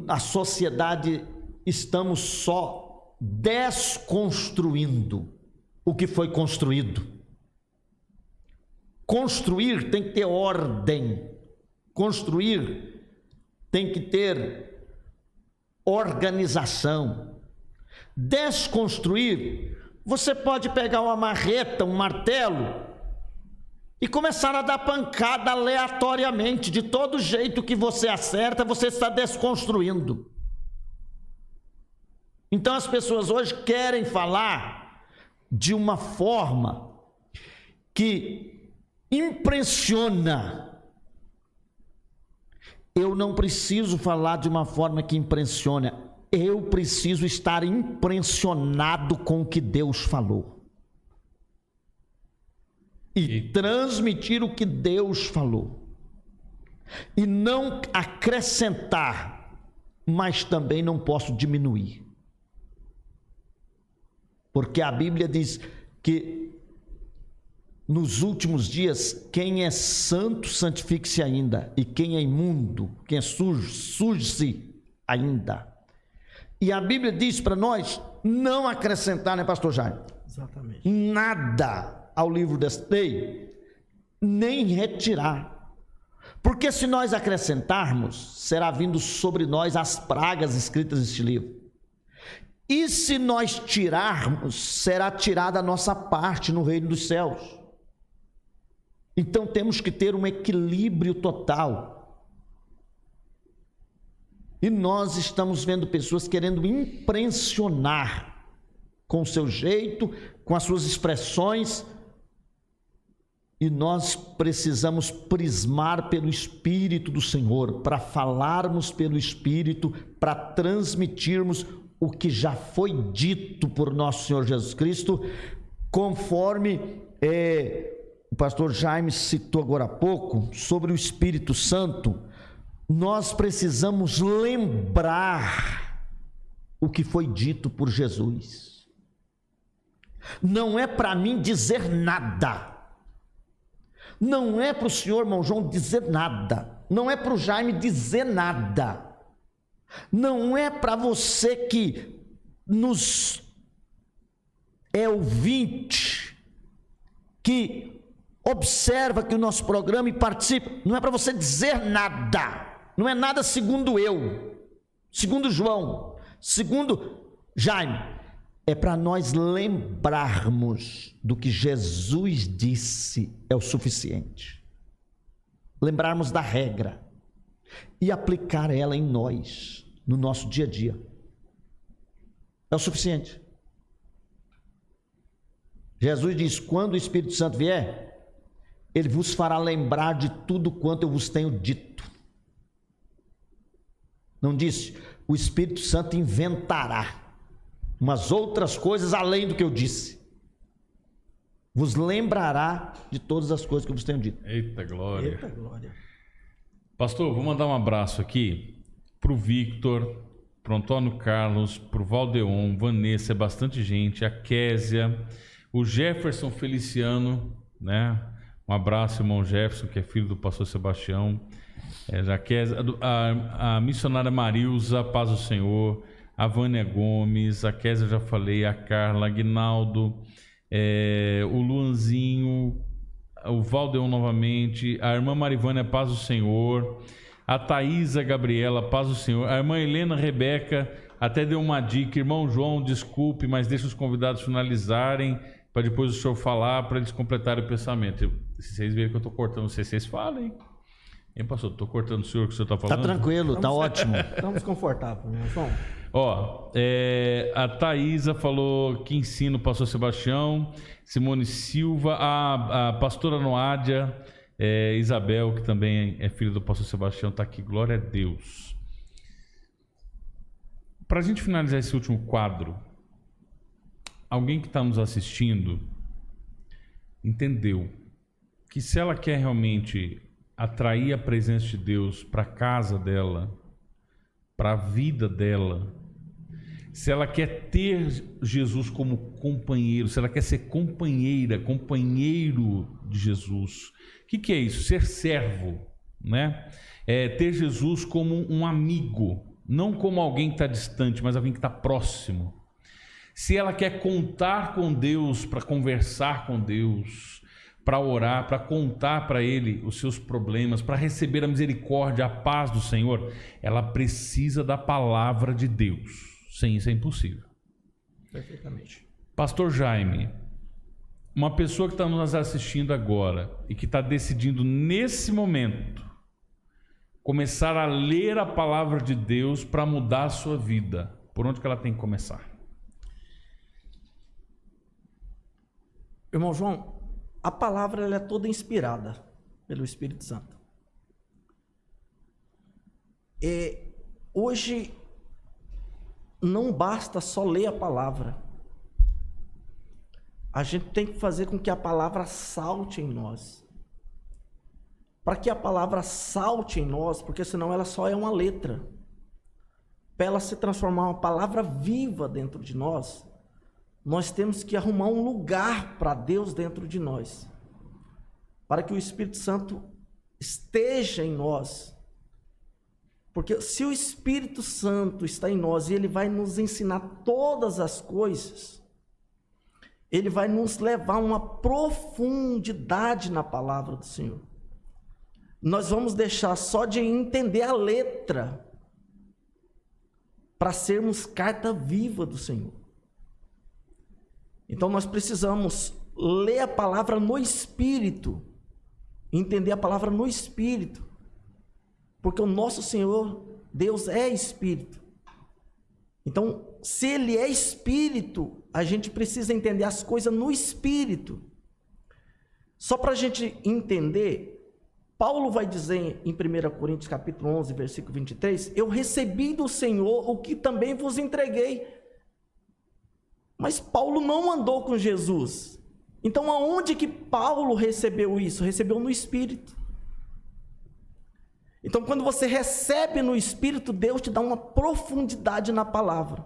a sociedade, estamos só desconstruindo o que foi construído. Construir tem que ter ordem, construir tem que ter organização. Desconstruir, você pode pegar uma marreta, um martelo e começar a dar pancada aleatoriamente, de todo jeito que você acerta, você está desconstruindo. Então as pessoas hoje querem falar de uma forma que impressiona. Eu não preciso falar de uma forma que impressiona, eu preciso estar impressionado com o que Deus falou. E transmitir o que Deus falou. E não acrescentar, mas também não posso diminuir. Porque a Bíblia diz que nos últimos dias, quem é santo, santifique-se ainda. E quem é imundo, quem é sujo, suje-se ainda. E a Bíblia diz para nós não acrescentar, né, pastor Jaime? Exatamente. Nada ao livro desta lei, nem retirar. Porque se nós acrescentarmos, será vindo sobre nós as pragas escritas neste livro. E se nós tirarmos, será tirada a nossa parte no reino dos céus. Então temos que ter um equilíbrio total. E nós estamos vendo pessoas querendo impressionar com o seu jeito, com as suas expressões. E nós precisamos prismar pelo Espírito do Senhor, para falarmos pelo Espírito, para transmitirmos o que já foi dito por nosso Senhor Jesus Cristo, conforme o pastor Jaime citou agora há pouco, sobre o Espírito Santo. Nós precisamos lembrar o que foi dito por Jesus. Não é para mim dizer nada. Não é para o senhor, irmão João, dizer nada. Não é para o Jaime dizer nada. Não é para você que nos é ouvinte, que observa aqui o nosso programa e participa. Não é para você dizer nada. Não é nada segundo eu, segundo João, segundo Jaime. É para nós lembrarmos do que Jesus disse, é o suficiente. Lembrarmos da regra e aplicar ela em nós, no nosso dia a dia. É o suficiente. Jesus diz: quando o Espírito Santo vier, ele vos fará lembrar de tudo quanto eu vos tenho dito. Não disse: o Espírito Santo inventará umas outras coisas além do que eu disse. Vos lembrará de todas as coisas que eu vos tenho dito. Eita glória. Eita glória. Pastor, vou mandar um abraço aqui pro Victor, pro Antônio Carlos, pro Valdeon, Vanessa, é bastante gente, a Késia, o Jefferson Feliciano, né? Um abraço, irmão Jefferson, que é filho do pastor Sebastião. A missionária Marilza, paz do Senhor. A Vânia Gomes, a Késia, já falei, a Carla, Aguinaldo, o Luanzinho, o Valdeon novamente, a irmã Marivânia, paz do Senhor, a Thaísa Gabriela, paz do Senhor, a irmã Helena Rebeca, até deu uma dica: irmão João, desculpe, mas deixa os convidados finalizarem, para depois o senhor falar, para eles completarem o pensamento. Se vocês verem que eu estou cortando, não sei se vocês falem. Hein, pastor? Estou cortando o senhor que o senhor está falando? Está tranquilo, está ótimo. Estamos confortáveis, né, João? Ó, a Thaísa falou que ensina o pastor Sebastião, Simone Silva, a pastora Noádia, Isabel, que também é filha do pastor Sebastião, está aqui, glória a Deus. Para a gente finalizar esse último quadro, alguém que está nos assistindo entendeu que se ela quer realmente atrair a presença de Deus para a casa dela, para a vida dela, se ela quer ter Jesus como companheiro, se ela quer ser companheira, companheiro de Jesus, o que é isso? Ser servo, né? Ter Jesus como um amigo, não como alguém que está distante, mas alguém que está próximo. Se ela quer contar com Deus, para conversar com Deus, para orar, para contar para Ele os seus problemas, para receber a misericórdia, a paz do Senhor, ela precisa da palavra de Deus. Sem isso é impossível. Perfeitamente. Pastor Jaime, uma pessoa que está nos assistindo agora e que está decidindo nesse momento começar a ler a palavra de Deus para mudar a sua vida, por onde que ela tem que começar? Irmão João, a palavra ela é toda inspirada pelo Espírito Santo. Hoje não basta só ler a palavra. A gente tem que fazer com que a palavra salte em nós. Para que a palavra salte em nós, porque senão ela só é uma letra. Para ela se transformar em uma palavra viva dentro de nós, nós temos que arrumar um lugar para Deus dentro de nós, para que o Espírito Santo esteja em nós. Porque se o Espírito Santo está em nós e ele vai nos ensinar todas as coisas, ele vai nos levar a uma profundidade na palavra do Senhor. Nós vamos deixar só de entender a letra para sermos carta viva do Senhor. Então nós precisamos ler a palavra no Espírito, entender a palavra no Espírito, porque o nosso Senhor, Deus é Espírito. Então, se Ele é Espírito, a gente precisa entender as coisas no Espírito. Só para a gente entender, Paulo vai dizer em 1 Coríntios capítulo 11, versículo 23, eu recebi do Senhor o que também vos entreguei. Mas Paulo não andou com Jesus. Então, aonde que Paulo recebeu isso? Recebeu no Espírito. Então, quando você recebe no Espírito, Deus te dá uma profundidade na palavra.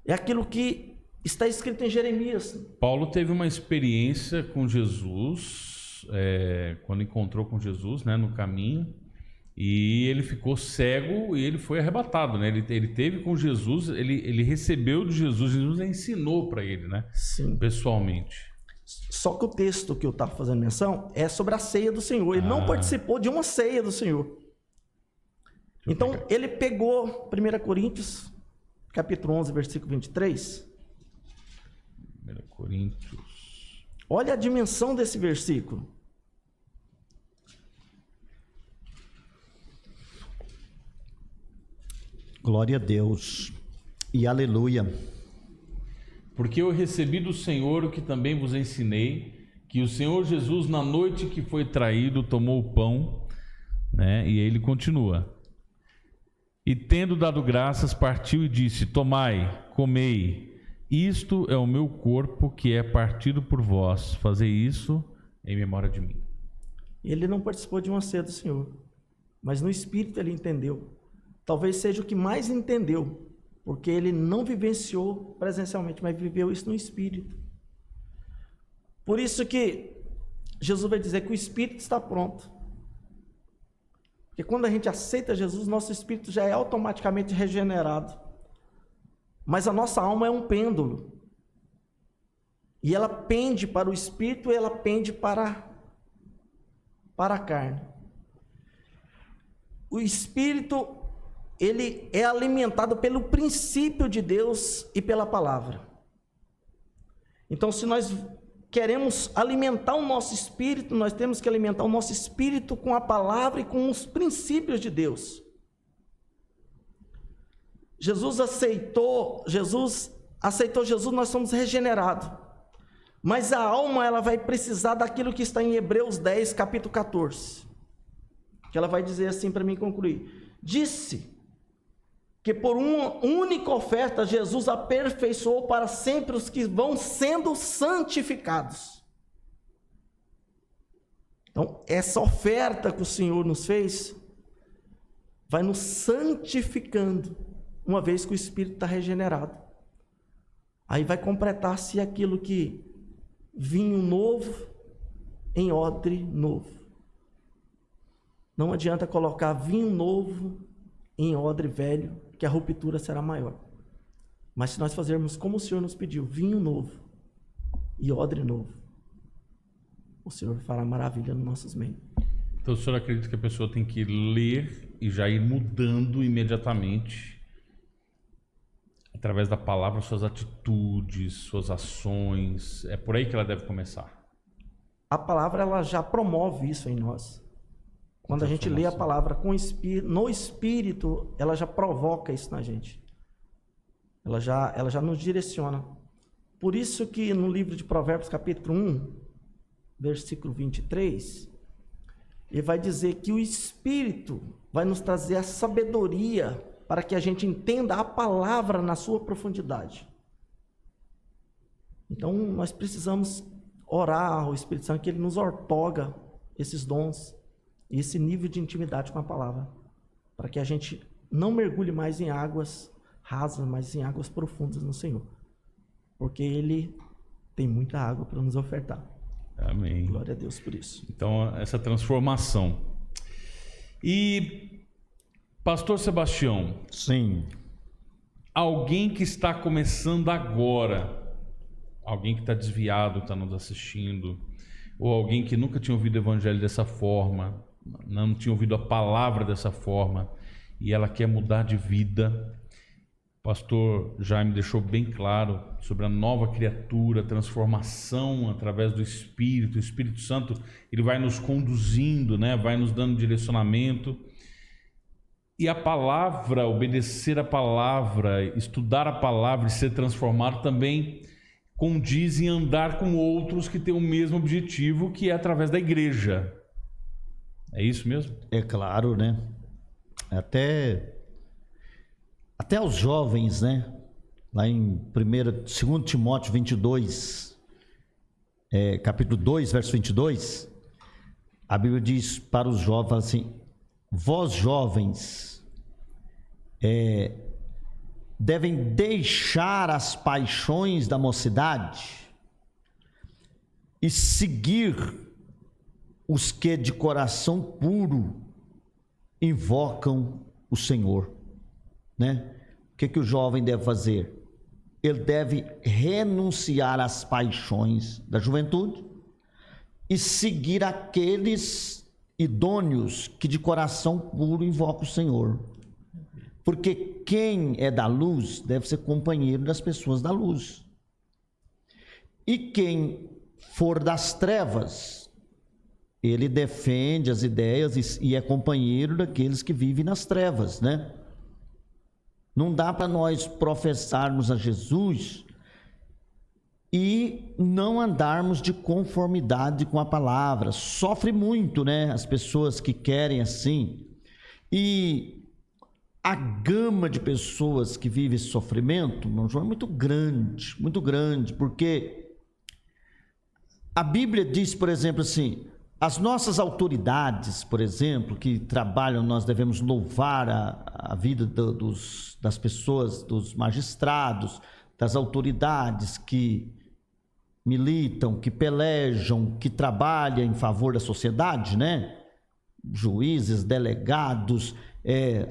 É aquilo que está escrito em Jeremias. Paulo teve uma experiência com Jesus, quando encontrou com Jesus, né, no caminho, e ele ficou cego e ele foi arrebatado, né? Ele teve com Jesus, ele recebeu de Jesus, Jesus ensinou para ele, né? Sim. Pessoalmente. Só que o texto que eu estava fazendo menção é sobre a ceia do Senhor. Ele não participou de uma ceia do Senhor. Então, ele pegou 1 Coríntios, capítulo 11, versículo 23. 1 Coríntios. Olha a dimensão desse versículo. Glória a Deus e aleluia. Porque eu recebi do Senhor o que também vos ensinei, que o Senhor Jesus, na noite que foi traído, tomou o pão, né? E ele continua. E tendo dado graças, partiu e disse: tomai, comei, isto é o meu corpo que é partido por vós, fazei isso em memória de mim. Ele não participou de uma ceia do Senhor, mas no Espírito ele entendeu. Talvez seja o que mais entendeu, porque ele não vivenciou presencialmente, mas viveu isso no Espírito. Por isso que Jesus vai dizer que o Espírito está pronto. Porque quando a gente aceita Jesus, nosso Espírito já é automaticamente regenerado. Mas a nossa alma é um pêndulo. E ela pende para o Espírito e ela pende para a carne. O Espírito, ele é alimentado pelo princípio de Deus e pela palavra. Então, se nós queremos alimentar o nosso espírito, nós temos que alimentar o nosso espírito com a palavra e com os princípios de Deus. Jesus aceitou Jesus, nós somos regenerados. Mas a alma, ela vai precisar daquilo que está em Hebreus 10, capítulo 14. Que ela vai dizer assim para mim concluir. Disse que por uma única oferta Jesus aperfeiçoou para sempre os que vão sendo santificados. Então, essa oferta que o Senhor nos fez vai nos santificando, uma vez que o Espírito está regenerado. Aí vai completar-se aquilo que vinho novo em odre novo. Não adianta colocar vinho novo em odre velho, que a ruptura será maior. Mas se nós fazermos como o Senhor nos pediu, vinho novo e odre novo, o Senhor fará maravilha nos nossos meios. Então o senhor acredita que a pessoa tem que ler e já ir mudando imediatamente, através da palavra, suas atitudes, suas ações? É por aí que ela deve começar? A palavra, ela já promove isso em nós. Quando a gente lê a palavra no Espírito, ela já provoca isso na gente. Ela já nos direciona. Por isso que no livro de Provérbios, capítulo 1, versículo 23, ele vai dizer que o Espírito vai nos trazer a sabedoria para que a gente entenda a palavra na sua profundidade. Então, nós precisamos orar ao Espírito Santo, que ele nos outorga esses dons, esse nível de intimidade com a palavra, para que a gente não mergulhe mais em águas rasas, mas em águas profundas no Senhor, porque Ele tem muita água para nos ofertar. Amém. Glória a Deus por isso. Então, essa transformação. E, pastor Sebastião, Sim. alguém que está começando agora, alguém que está desviado, está nos assistindo, ou alguém que nunca tinha ouvido o evangelho dessa forma, não tinha ouvido a palavra dessa forma, e ela quer mudar de vida. O pastor Jaime deixou bem claro sobre a nova criatura, transformação através do Espírito. O Espírito Santo, ele vai nos conduzindo, né? Vai nos dando direcionamento. E a palavra, obedecer a palavra, estudar a palavra e ser transformado também condiz em andar com outros que têm o mesmo objetivo, que é através da igreja. É isso mesmo? É claro, né? Até os jovens, né? Lá em 2 Timóteo 22, capítulo 2, verso 22, a Bíblia diz para os jovens assim: vós jovens devem deixar as paixões da mocidade e seguir os que de coração puro invocam o Senhor, né? O que o jovem deve fazer? Ele deve renunciar às paixões da juventude e seguir aqueles idôneos que de coração puro invocam o Senhor. Porque quem é da luz deve ser companheiro das pessoas da luz. E quem for das trevas, ele defende as ideias e é companheiro daqueles que vivem nas trevas, né? Não dá para nós professarmos a Jesus e não andarmos de conformidade com a palavra. Sofre muito, né? As pessoas que querem assim. E a gama de pessoas que vivem esse sofrimento, irmão João, é muito grande, porque a Bíblia diz, por exemplo, assim: as nossas autoridades, por exemplo, que trabalham, nós devemos louvar a vida das pessoas, dos magistrados, das autoridades que militam, que pelejam, que trabalham em favor da sociedade, né? Juízes, delegados,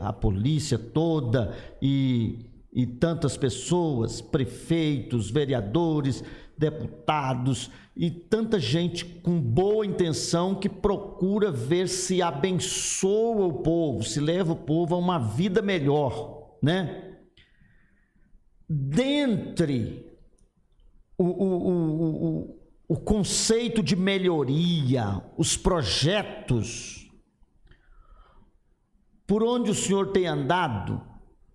a polícia toda e tantas pessoas, prefeitos, vereadores, deputados e tanta gente com boa intenção que procura ver se abençoa o povo, se leva o povo a uma vida melhor, né? Dentre o conceito de melhoria, os projetos, por onde o senhor tem andado,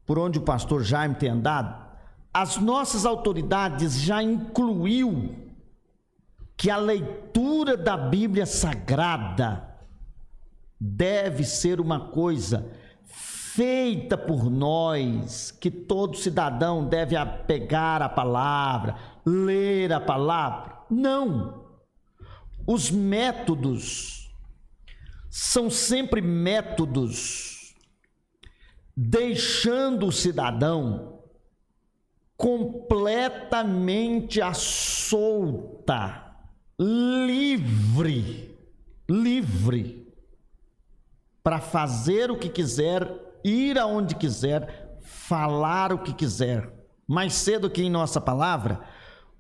por onde o pastor Jaime tem andado, as nossas autoridades já incluiu que a leitura da Bíblia Sagrada deve ser uma coisa feita por nós, que todo cidadão deve pegar a palavra, ler a palavra. Não! Os métodos são sempre métodos deixando o cidadão completamente à solta, livre para fazer o que quiser, ir aonde quiser, falar o que quiser. Mais cedo que em nossa palavra,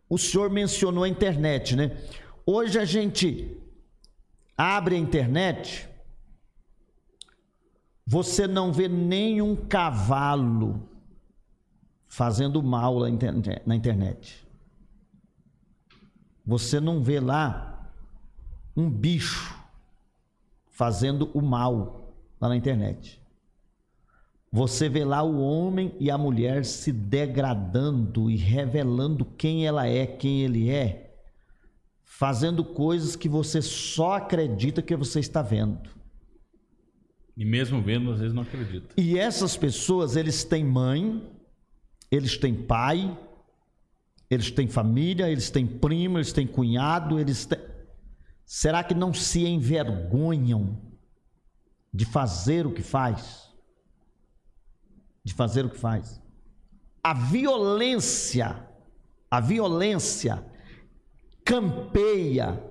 o senhor mencionou a internet, né? Hoje a gente abre a internet, você não vê nenhum cavalo fazendo mal na internet. Você não vê lá um bicho fazendo o mal lá na internet. Você vê lá o homem e a mulher se degradando e revelando quem ela é, quem ele é, fazendo coisas que você só acredita que você está vendo. E mesmo vendo, às vezes não acredita. E essas pessoas, eles têm mãe, eles têm pai, eles têm família, eles têm primo, eles têm cunhado, Será que não se envergonham de fazer o que faz? De fazer o que faz. A violência campeia,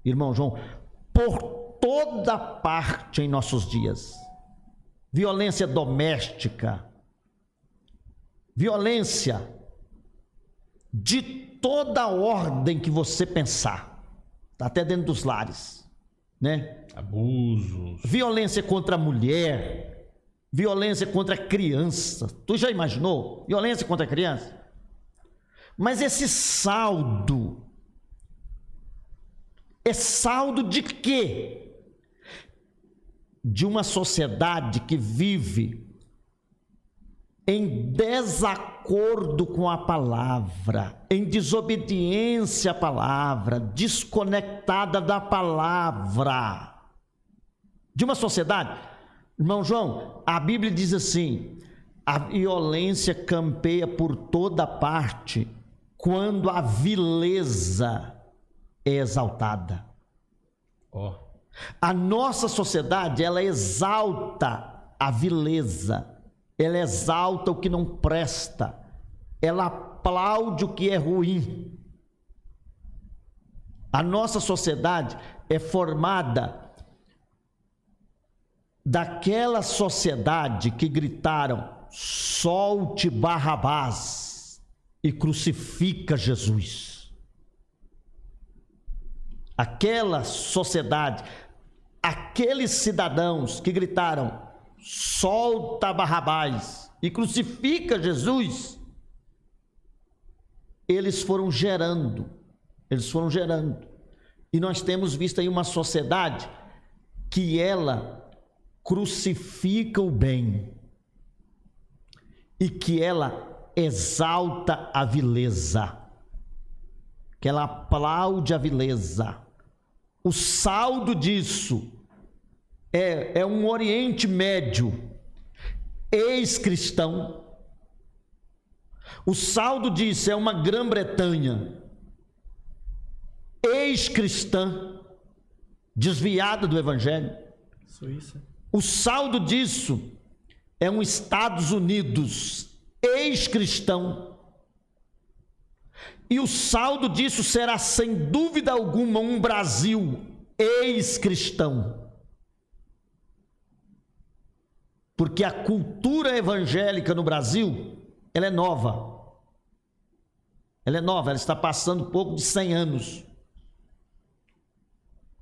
irmão João, por toda parte em nossos dias. Violência doméstica, violência de toda ordem que você pensar, até dentro dos lares, né? Abusos. Violência contra a mulher, violência contra criança. Tu já imaginou? Violência contra criança? Mas esse saldo é saldo de quê? De uma sociedade que vive em desacordo com a palavra, em desobediência à palavra, desconectada da palavra. De uma sociedade, irmão João, a Bíblia diz assim: a violência campeia por toda parte quando a vileza é exaltada. A nossa sociedade, ela exalta a vileza, ela exalta o que não presta, ela aplaude o que é ruim. A nossa sociedade é formada daquela sociedade que gritaram: solte Barrabás e crucifica Jesus. Aquela sociedade, aqueles cidadãos que gritaram: solta Barrabás e crucifica Jesus, eles foram gerando. E nós temos visto aí uma sociedade que ela crucifica o bem e que ela exalta a vileza, que ela aplaude a vileza. O saldo disso é um Oriente Médio ex-cristão. O saldo disso é uma Grã-Bretanha ex-cristã, desviada do Evangelho. Suíça. O saldo disso é um Estados Unidos ex-cristão. E o saldo disso será, sem dúvida alguma, um Brasil ex-cristão. Porque a cultura evangélica no Brasil, ela é nova. Ela está passando pouco de 100 anos.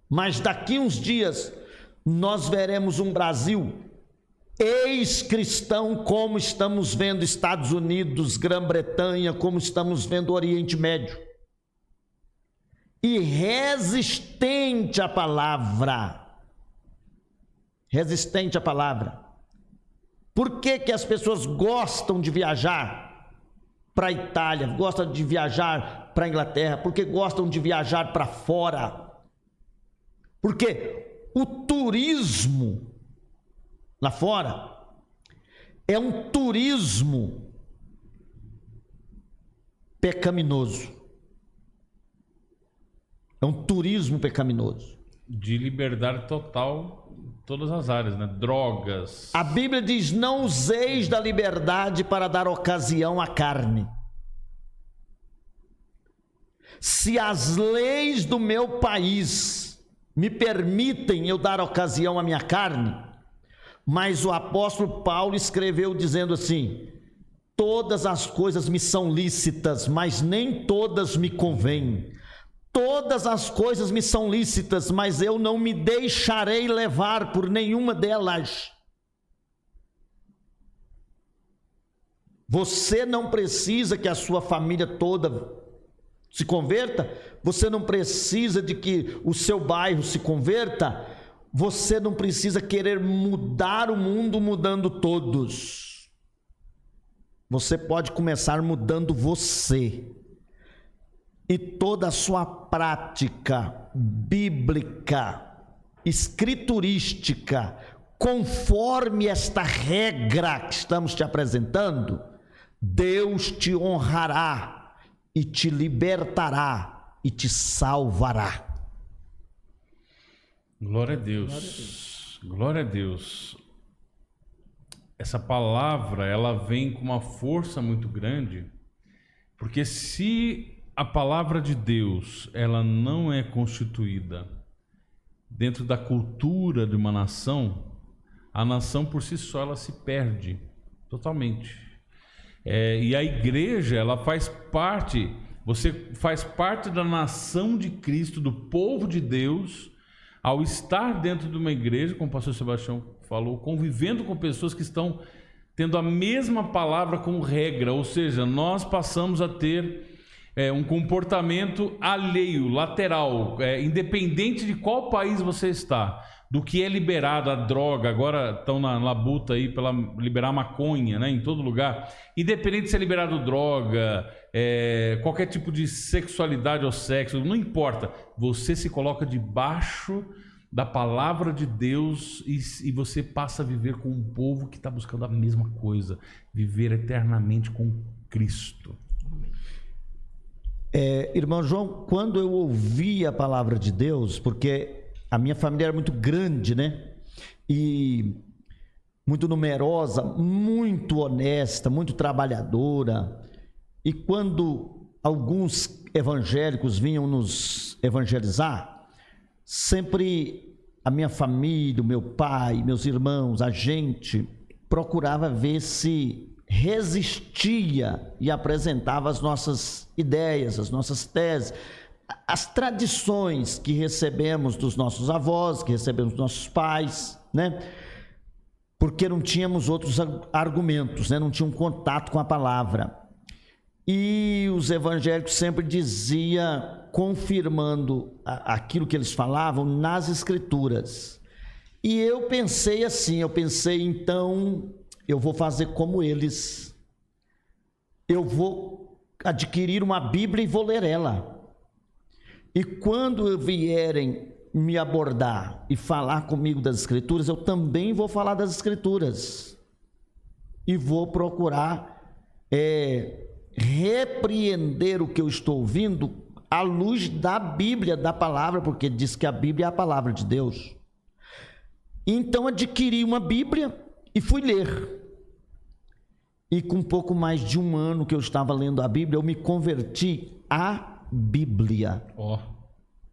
Mas daqui uns dias, nós veremos um Brasil ex-cristão, como estamos vendo Estados Unidos, Grã-Bretanha, como estamos vendo Oriente Médio. E resistente à palavra. Resistente à palavra. Por que que as pessoas gostam de viajar para a Itália, gostam de viajar para a Inglaterra? Porque gostam de viajar para fora? Porque o turismo lá fora é um turismo pecaminoso. É um turismo pecaminoso. De liberdade total em todas as áreas, né? Drogas. A Bíblia diz: não useis da liberdade para dar ocasião à carne. Se as leis do meu país me permitem eu dar ocasião à minha carne, mas o apóstolo Paulo escreveu dizendo assim: todas as coisas me são lícitas, mas nem todas me convêm. Todas as coisas me são lícitas, mas eu não me deixarei levar por nenhuma delas. Você não precisa que a sua família toda se converta, você não precisa de que o seu bairro se converta, você não precisa querer mudar o mundo mudando todos. Você pode começar mudando você. E toda a sua prática bíblica, escriturística, conforme esta regra que estamos te apresentando, Deus te honrará e te libertará e te salvará. Glória a Deus. Glória a Deus. Essa palavra, ela vem com uma força muito grande, porque se a palavra de Deus, ela não é constituída dentro da cultura de uma nação, a nação por si só ela se perde totalmente. E a igreja, ela faz parte, você faz parte da nação de Cristo, do povo de Deus, ao estar dentro de uma igreja, como o pastor Sebastião falou, convivendo com pessoas que estão tendo a mesma palavra como regra, ou seja, nós passamos a ter um comportamento alheio, lateral, independente de qual país você está, do que é liberado, a droga, agora estão na labuta aí para liberar maconha, né, em todo lugar, independente de ser liberado droga, qualquer tipo de sexualidade ou sexo, não importa, você se coloca debaixo da palavra de Deus e você passa a viver com um povo que está buscando a mesma coisa, viver eternamente com Cristo. Irmão João, quando eu ouvi a palavra de Deus, porque a minha família era muito grande, né? E muito numerosa, muito honesta, muito trabalhadora. E quando alguns evangélicos vinham nos evangelizar, sempre a minha família, o meu pai, meus irmãos, a gente procurava ver se resistia e apresentava as nossas ideias, as nossas teses, as tradições que recebemos dos nossos avós, que recebemos dos nossos pais, né? Porque não tínhamos outros argumentos, né? Não tinha um contato com a palavra. E os evangélicos sempre diziam, confirmando aquilo que eles falavam nas escrituras. E eu pensei assim, então, eu vou fazer como eles. Eu vou adquirir uma Bíblia e vou ler ela. E quando vierem me abordar e falar comigo das Escrituras, eu também vou falar das Escrituras. E vou procurar repreender o que eu estou ouvindo à luz da Bíblia, da palavra, porque diz que a Bíblia é a palavra de Deus. Então adquiri uma Bíblia e fui ler. E com um pouco mais de um ano que eu estava lendo a Bíblia, eu me converti à Bíblia,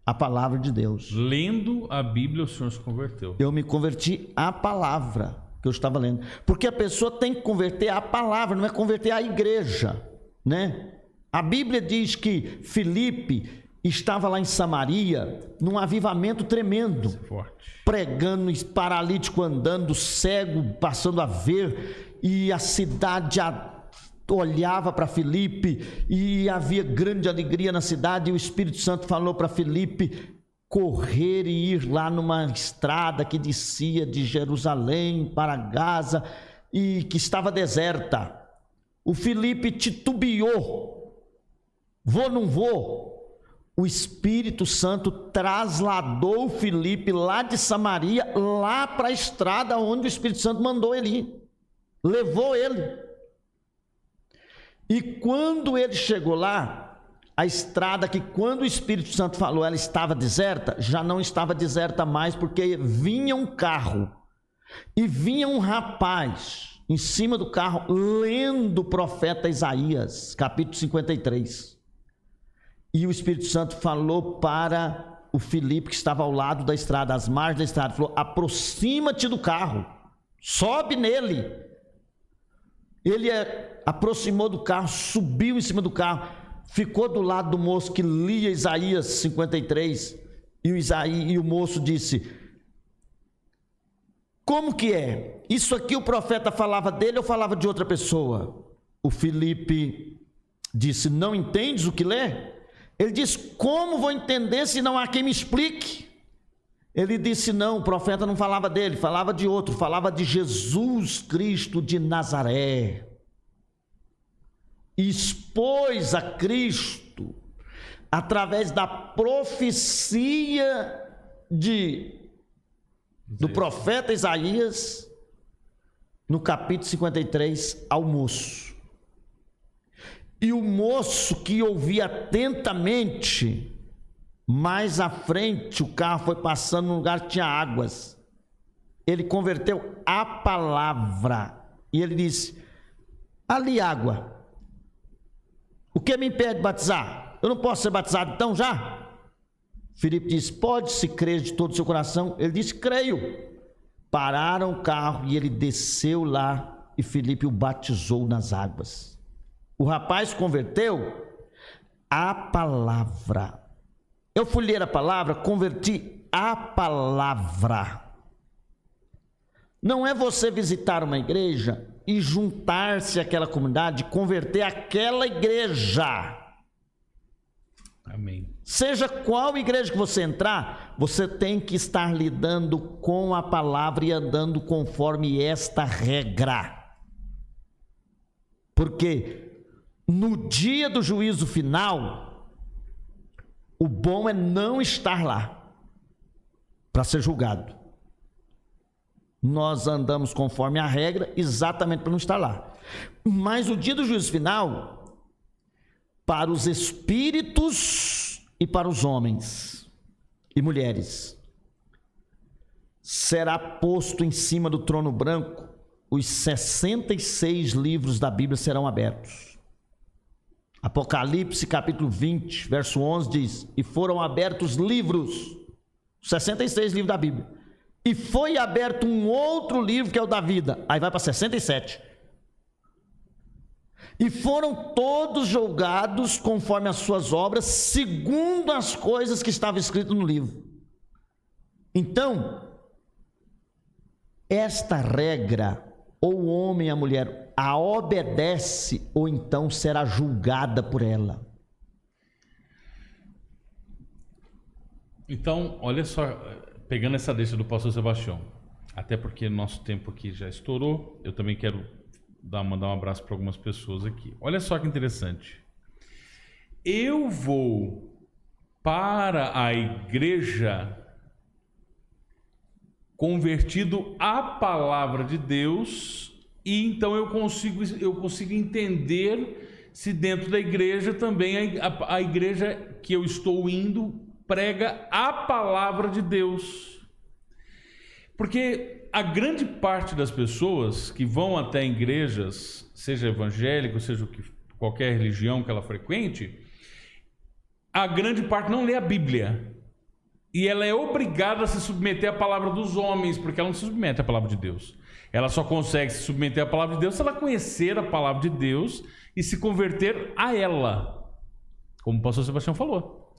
a palavra de Deus. Lendo a Bíblia, o senhor se converteu. Eu me converti à palavra que eu estava lendo, porque a pessoa tem que converter à palavra, não é converter à igreja, né? A Bíblia diz que Filipe estava lá em Samaria, num avivamento tremendo, pregando, paralítico andando, cego passando a ver, e a cidade olhava para Filipe e havia grande alegria na cidade, e o Espírito Santo falou para Filipe correr e ir lá numa estrada que descia de Jerusalém para Gaza e que estava deserta. O Filipe titubeou, vou, não vou? O Espírito Santo trasladou o Filipe lá de Samaria, lá para a estrada onde o Espírito Santo mandou ele ir, levou ele. E quando ele chegou lá, a estrada que quando o Espírito Santo falou ela estava deserta, já não estava deserta mais, porque vinha um carro e vinha um rapaz em cima do carro lendo o profeta Isaías, capítulo 53. E o Espírito Santo falou para o Filipe, que estava ao lado da estrada, às margens da estrada, falou: aproxima-te do carro, sobe nele. Ele aproximou do carro, subiu em cima do carro, ficou do lado do moço que lia Isaías 53, e o moço disse: como que é? Isso aqui o profeta falava dele ou falava de outra pessoa? O Filipe disse: não entendes o que lê? Ele disse: como vou entender se não há quem me explique? Ele disse: não, o profeta não falava dele, falava de outro, falava de Jesus Cristo de Nazaré. E expôs a Cristo através da profecia do profeta Isaías, no capítulo 53, ao moço. E o moço, que ouvia atentamente, mais à frente o carro foi passando num lugar que tinha águas, ele converteu a palavra, e ele disse: ali água, o que me impede de batizar? Eu não posso ser batizado então já? Filipe disse: pode, se crer de todo o seu coração. Ele disse: creio. Pararam o carro e ele desceu lá, e Filipe o batizou nas águas. O rapaz converteu a palavra. Eu fui ler a palavra, converti a palavra. Não é você visitar uma igreja e juntar-se àquela comunidade, converter aquela igreja. Amém. Seja qual igreja que você entrar, você tem que estar lidando com a palavra e andando conforme esta regra. Porque no dia do juízo final, o bom é não estar lá para ser julgado. Nós andamos conforme a regra exatamente para não estar lá. Mas o dia do juízo final, para os espíritos e para os homens e mulheres, será posto em cima do trono branco, os 66 livros da Bíblia serão abertos. Apocalipse capítulo 20, verso 11 diz: e foram abertos livros, 66 livros da Bíblia, e foi aberto um outro livro que é o da vida, aí vai para 67. E foram todos julgados conforme as suas obras, segundo as coisas que estavam escritas no livro. Então, esta regra, ou o homem e a mulher a obedece, ou então será julgada por ela. Então, olha só, pegando essa deixa do pastor Sebastião, até porque nosso tempo aqui já estourou, eu também quero mandar um abraço para algumas pessoas aqui. Olha só que interessante. Eu vou para a igreja convertido à palavra de Deus, e então eu consigo entender se dentro da igreja também a igreja que eu estou indo prega a palavra de Deus. Porque a grande parte das pessoas que vão até igrejas, seja evangélico, seja qualquer religião que ela frequente, a grande parte não lê a Bíblia. E ela é obrigada a se submeter à palavra dos homens, porque ela não se submete à palavra de Deus. Ela só consegue se submeter à palavra de Deus se ela conhecer a palavra de Deus e se converter a ela, como o pastor Sebastião falou.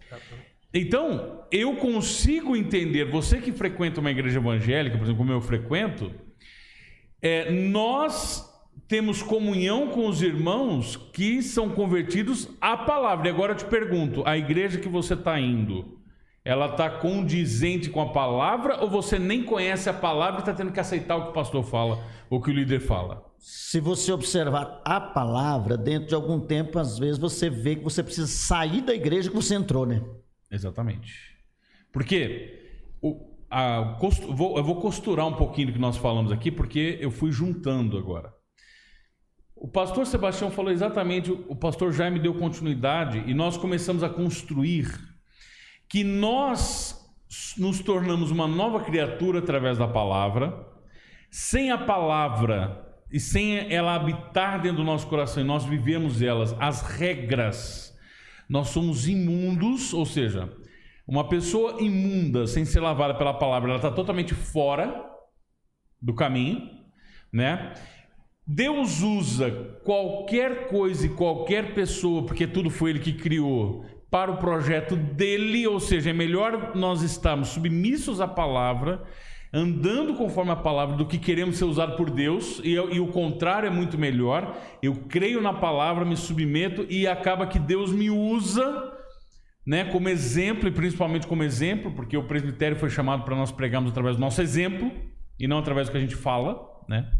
Então, eu consigo entender, você que frequenta uma igreja evangélica, por exemplo, como eu frequento, nós temos comunhão com os irmãos que são convertidos à palavra. E agora eu te pergunto, a igreja que você está indo, ela está condizente com a palavra, ou você nem conhece a palavra e está tendo que aceitar o que o pastor fala, ou o que o líder fala? Se você observar a palavra, dentro de algum tempo, às vezes você vê que você precisa sair da igreja que você entrou, né? Exatamente. Porque eu vou costurar um pouquinho do que nós falamos aqui, porque eu fui juntando agora. O pastor Sebastião falou exatamente, o pastor Jaime deu continuidade, e nós começamos a construir que nós nos tornamos uma nova criatura através da palavra. Sem a palavra e sem ela habitar dentro do nosso coração e nós vivemos elas, as regras, nós somos imundos, ou seja, uma pessoa imunda, sem ser lavada pela palavra, ela está totalmente fora do caminho, né? Deus usa qualquer coisa e qualquer pessoa, porque tudo foi Ele que criou, para o projeto dele, ou seja, é melhor nós estarmos submissos à palavra, andando conforme a palavra, do que queremos ser usado por Deus, e o contrário é muito melhor. Eu creio na palavra, me submeto, e acaba que Deus me usa, né, como exemplo, e principalmente como exemplo, porque o presbitério foi chamado para nós pregarmos através do nosso exemplo, e não através do que a gente fala, né?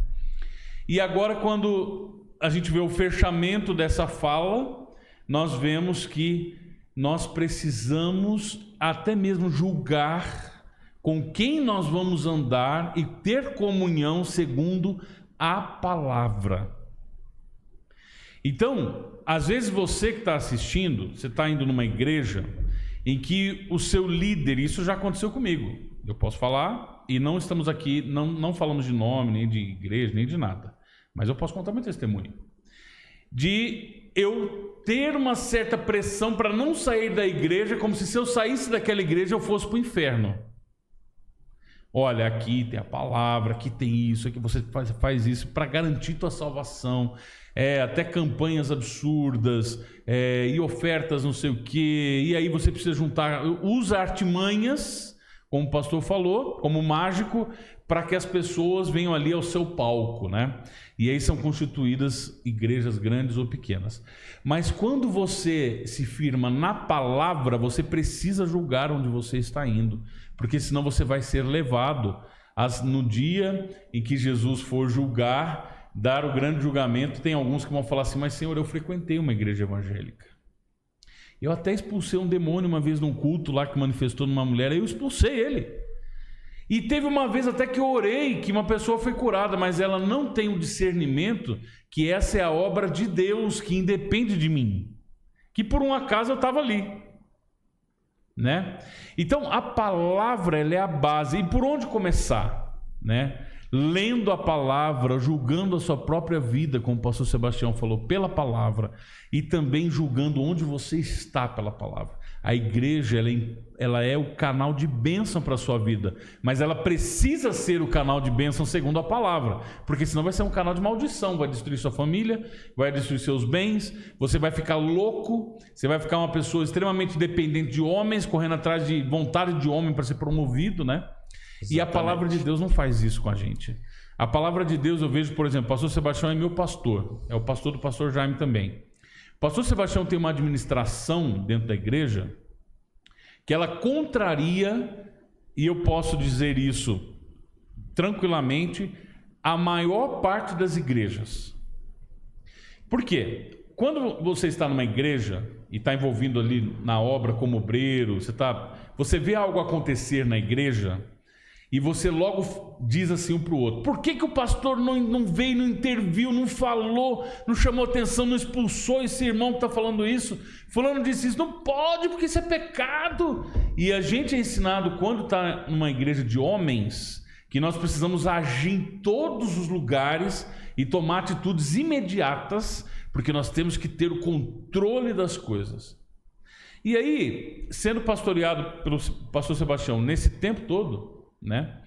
E agora, quando a gente vê o fechamento dessa fala, nós vemos que nós precisamos até mesmo julgar com quem nós vamos andar e ter comunhão segundo a palavra. Então, às vezes você que está assistindo, você está indo numa igreja em que o seu líder, isso já aconteceu comigo, eu posso falar, e não estamos aqui, não falamos de nome, nem de igreja, nem de nada, mas eu posso contar meu testemunho, de eu ter uma certa pressão para não sair da igreja, como se eu saísse daquela igreja eu fosse para o inferno. Olha, aqui tem a palavra, aqui tem isso, aqui você faz isso para garantir tua salvação. Até campanhas absurdas, e ofertas não sei o quê, e aí você precisa juntar, usa artimanhas, como o pastor falou, como mágico, para que as pessoas venham ali ao seu palco, né? E aí são constituídas igrejas grandes ou pequenas. Mas quando você se firma na palavra, você precisa julgar onde você está indo, porque senão você vai ser levado no dia em que Jesus for julgar, dar o grande julgamento. Tem alguns que vão falar assim: mas Senhor, eu frequentei uma igreja evangélica. Eu até expulsei um demônio uma vez num culto lá que manifestou numa mulher, aí eu expulsei ele. E teve uma vez até que eu orei que uma pessoa foi curada, mas ela não tem o discernimento que essa é a obra de Deus, que independe de mim, que por um acaso eu estava ali, né? Então a palavra, ela é a base. E por onde começar, né? Lendo a palavra, julgando a sua própria vida, como o pastor Sebastião falou, pela palavra, e também julgando onde você está pela palavra. A igreja, ela é o canal de bênção para a sua vida, mas ela precisa ser o canal de bênção segundo a palavra, porque senão vai ser um canal de maldição, vai destruir sua família, vai destruir seus bens, você vai ficar louco, você vai ficar uma pessoa extremamente dependente de homens, correndo atrás de vontade de homem para ser promovido, né? Exatamente. E a palavra de Deus não faz isso com a gente. A palavra de Deus, eu vejo, por exemplo, o pastor Sebastião é meu pastor, é o pastor do pastor Jaime também. O pastor Sebastião tem uma administração dentro da igreja que ela contraria, e eu posso dizer isso tranquilamente, a maior parte das igrejas. Por quê? Quando você está numa igreja e está envolvido ali na obra como obreiro, você vê algo acontecer na igreja e você logo diz assim um para o outro: por que o pastor não veio, não interviu, não falou, não chamou atenção, não expulsou esse irmão que está falando isso? Fulano disse isso. Não pode, porque isso é pecado. E a gente é ensinado, quando está numa igreja de homens, que nós precisamos agir em todos os lugares e tomar atitudes imediatas, porque nós temos que ter o controle das coisas. E aí, sendo pastoreado pelo pastor Sebastião nesse tempo todo, né,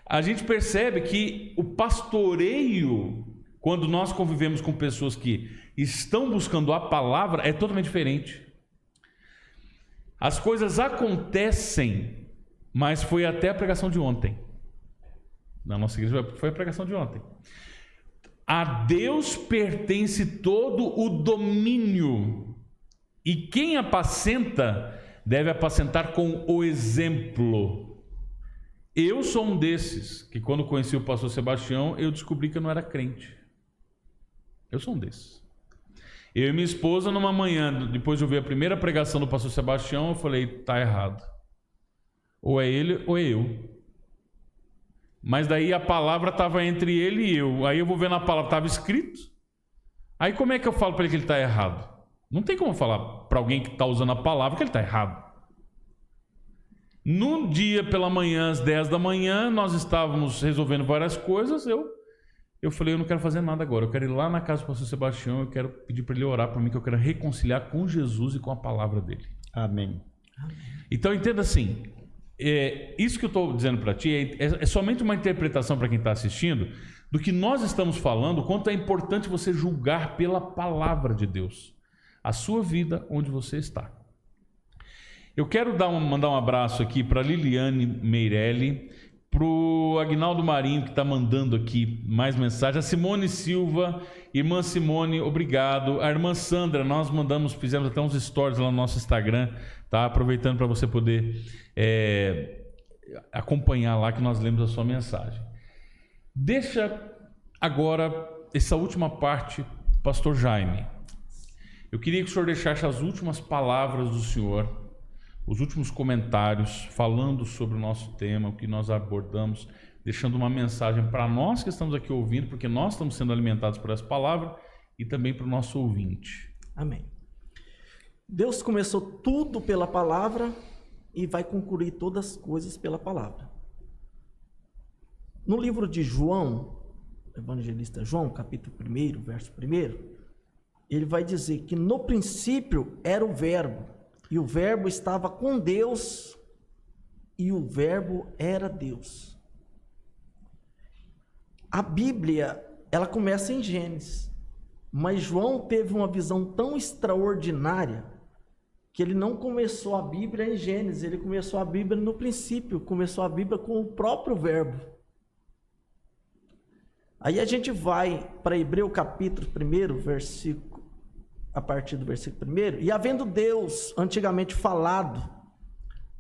a gente percebe que o pastoreio, quando nós convivemos com pessoas que estão buscando a palavra, é totalmente diferente. As coisas acontecem, mas foi até a pregação de ontem. Na nossa igreja foi a pregação de ontem. A Deus pertence todo o domínio, e quem apacenta deve apacentar com o exemplo. Eu sou um desses que, quando conheci o pastor Sebastião, eu descobri que eu não era crente. Eu sou um desses. Eu e minha esposa, numa manhã, depois de ouvir a primeira pregação do pastor Sebastião, eu falei: tá errado. Ou é ele ou é eu. Mas daí a palavra estava entre ele e eu. Aí eu vou ver na palavra, estava escrito. Aí como é que eu falo para ele que ele está errado? Não tem como falar para alguém que está usando a palavra que ele está errado. Num dia pela manhã, às 10 da manhã, nós estávamos resolvendo várias coisas. Eu falei: eu não quero fazer nada agora. Eu quero ir lá na casa do pastor Sebastião. Eu quero pedir para ele orar para mim, que eu quero reconciliar com Jesus e com a palavra dele. Amém. Então entenda assim, isso que eu estou dizendo para ti é somente uma interpretação para quem está assistindo do que nós estamos falando, o quanto é importante você julgar pela palavra de Deus a sua vida onde você está. Eu quero mandar um abraço aqui para Liliane Meirelli, para o Agnaldo Marinho, que está mandando aqui mais mensagem, a Simone Silva, irmã Simone, obrigado. A irmã Sandra, nós fizemos até uns stories lá no nosso Instagram, tá? Aproveitando para você poder acompanhar lá, que nós lemos a sua mensagem. Deixa agora essa última parte, pastor Jaime. Eu queria que o senhor deixasse as últimas palavras do senhor, os últimos comentários, falando sobre o nosso tema, o que nós abordamos, deixando uma mensagem para nós que estamos aqui ouvindo, porque nós estamos sendo alimentados por essa palavra, e também para o nosso ouvinte. Amém. Deus começou tudo pela palavra e vai concluir todas as coisas pela palavra. No livro de João, evangelista João, capítulo 1, verso 1, ele vai dizer que no princípio era o Verbo, e o Verbo estava com Deus, e o Verbo era Deus. A Bíblia, ela começa em Gênesis, mas João teve uma visão tão extraordinária que ele não começou a Bíblia em Gênesis, ele começou a Bíblia no princípio, começou a Bíblia com o próprio verbo. Aí a gente vai para Hebreu capítulo 1, versículo, a partir do versículo 1, e havendo Deus antigamente falado,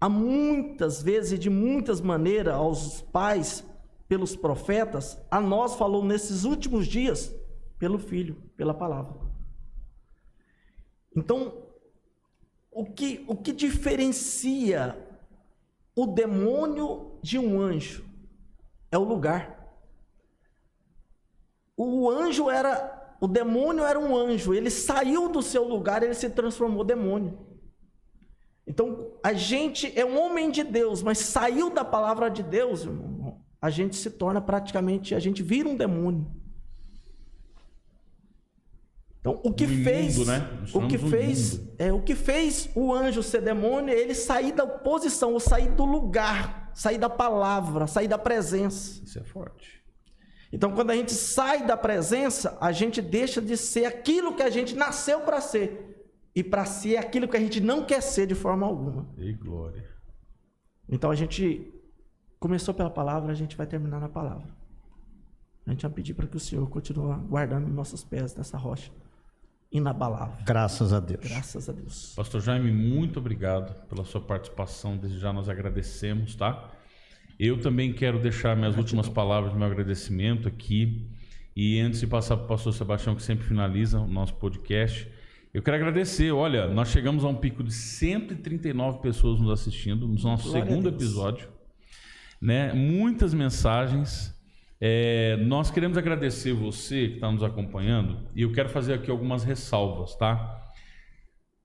há muitas vezes e de muitas maneiras aos pais, pelos profetas, a nós falou nesses últimos dias, pelo Filho, pela palavra. Então, o que diferencia o demônio de um anjo é o lugar. O demônio era um anjo, ele saiu do seu lugar, ele se transformou em demônio. Então, a gente é um homem de Deus, mas saiu da palavra de Deus, irmão, a gente se torna praticamente, a gente vira um demônio. Então, o que fez o anjo ser demônio é ele sair da posição, ou sair do lugar, sair da palavra, sair da presença. Isso é forte. Então, quando a gente sai da presença, a gente deixa de ser aquilo que a gente nasceu para ser. E para ser aquilo que a gente não quer ser de forma alguma. E glória. Então, a gente começou pela palavra, a gente vai terminar na palavra. A gente vai pedir para que o Senhor continue guardando nossos pés nessa rocha inabalável. Graças a Deus. Graças a Deus. Pastor Jaime, muito obrigado pela sua participação. Desde já nós agradecemos, tá? Eu também quero deixar minhas últimas palavras de meu agradecimento aqui. E antes de passar para o pastor Sebastião, que sempre finaliza o nosso podcast, eu quero agradecer. Olha, nós chegamos a um pico de 139 pessoas nos assistindo no nosso segundo episódio, né? Muitas mensagens. Nós queremos agradecer você que está nos acompanhando, e eu quero fazer aqui algumas ressalvas, tá?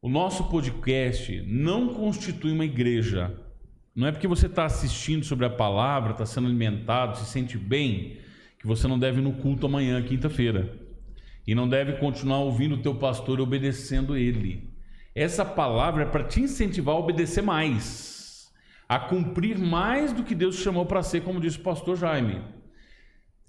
O nosso podcast não constitui uma igreja. Não é porque você está assistindo sobre a palavra, está sendo alimentado, se sente bem, que você não deve ir no culto amanhã, quinta-feira. E não deve continuar ouvindo o teu pastor e obedecendo ele. Essa palavra é para te incentivar a obedecer mais, a cumprir mais do que Deus te chamou para ser, como disse o pastor Jaime.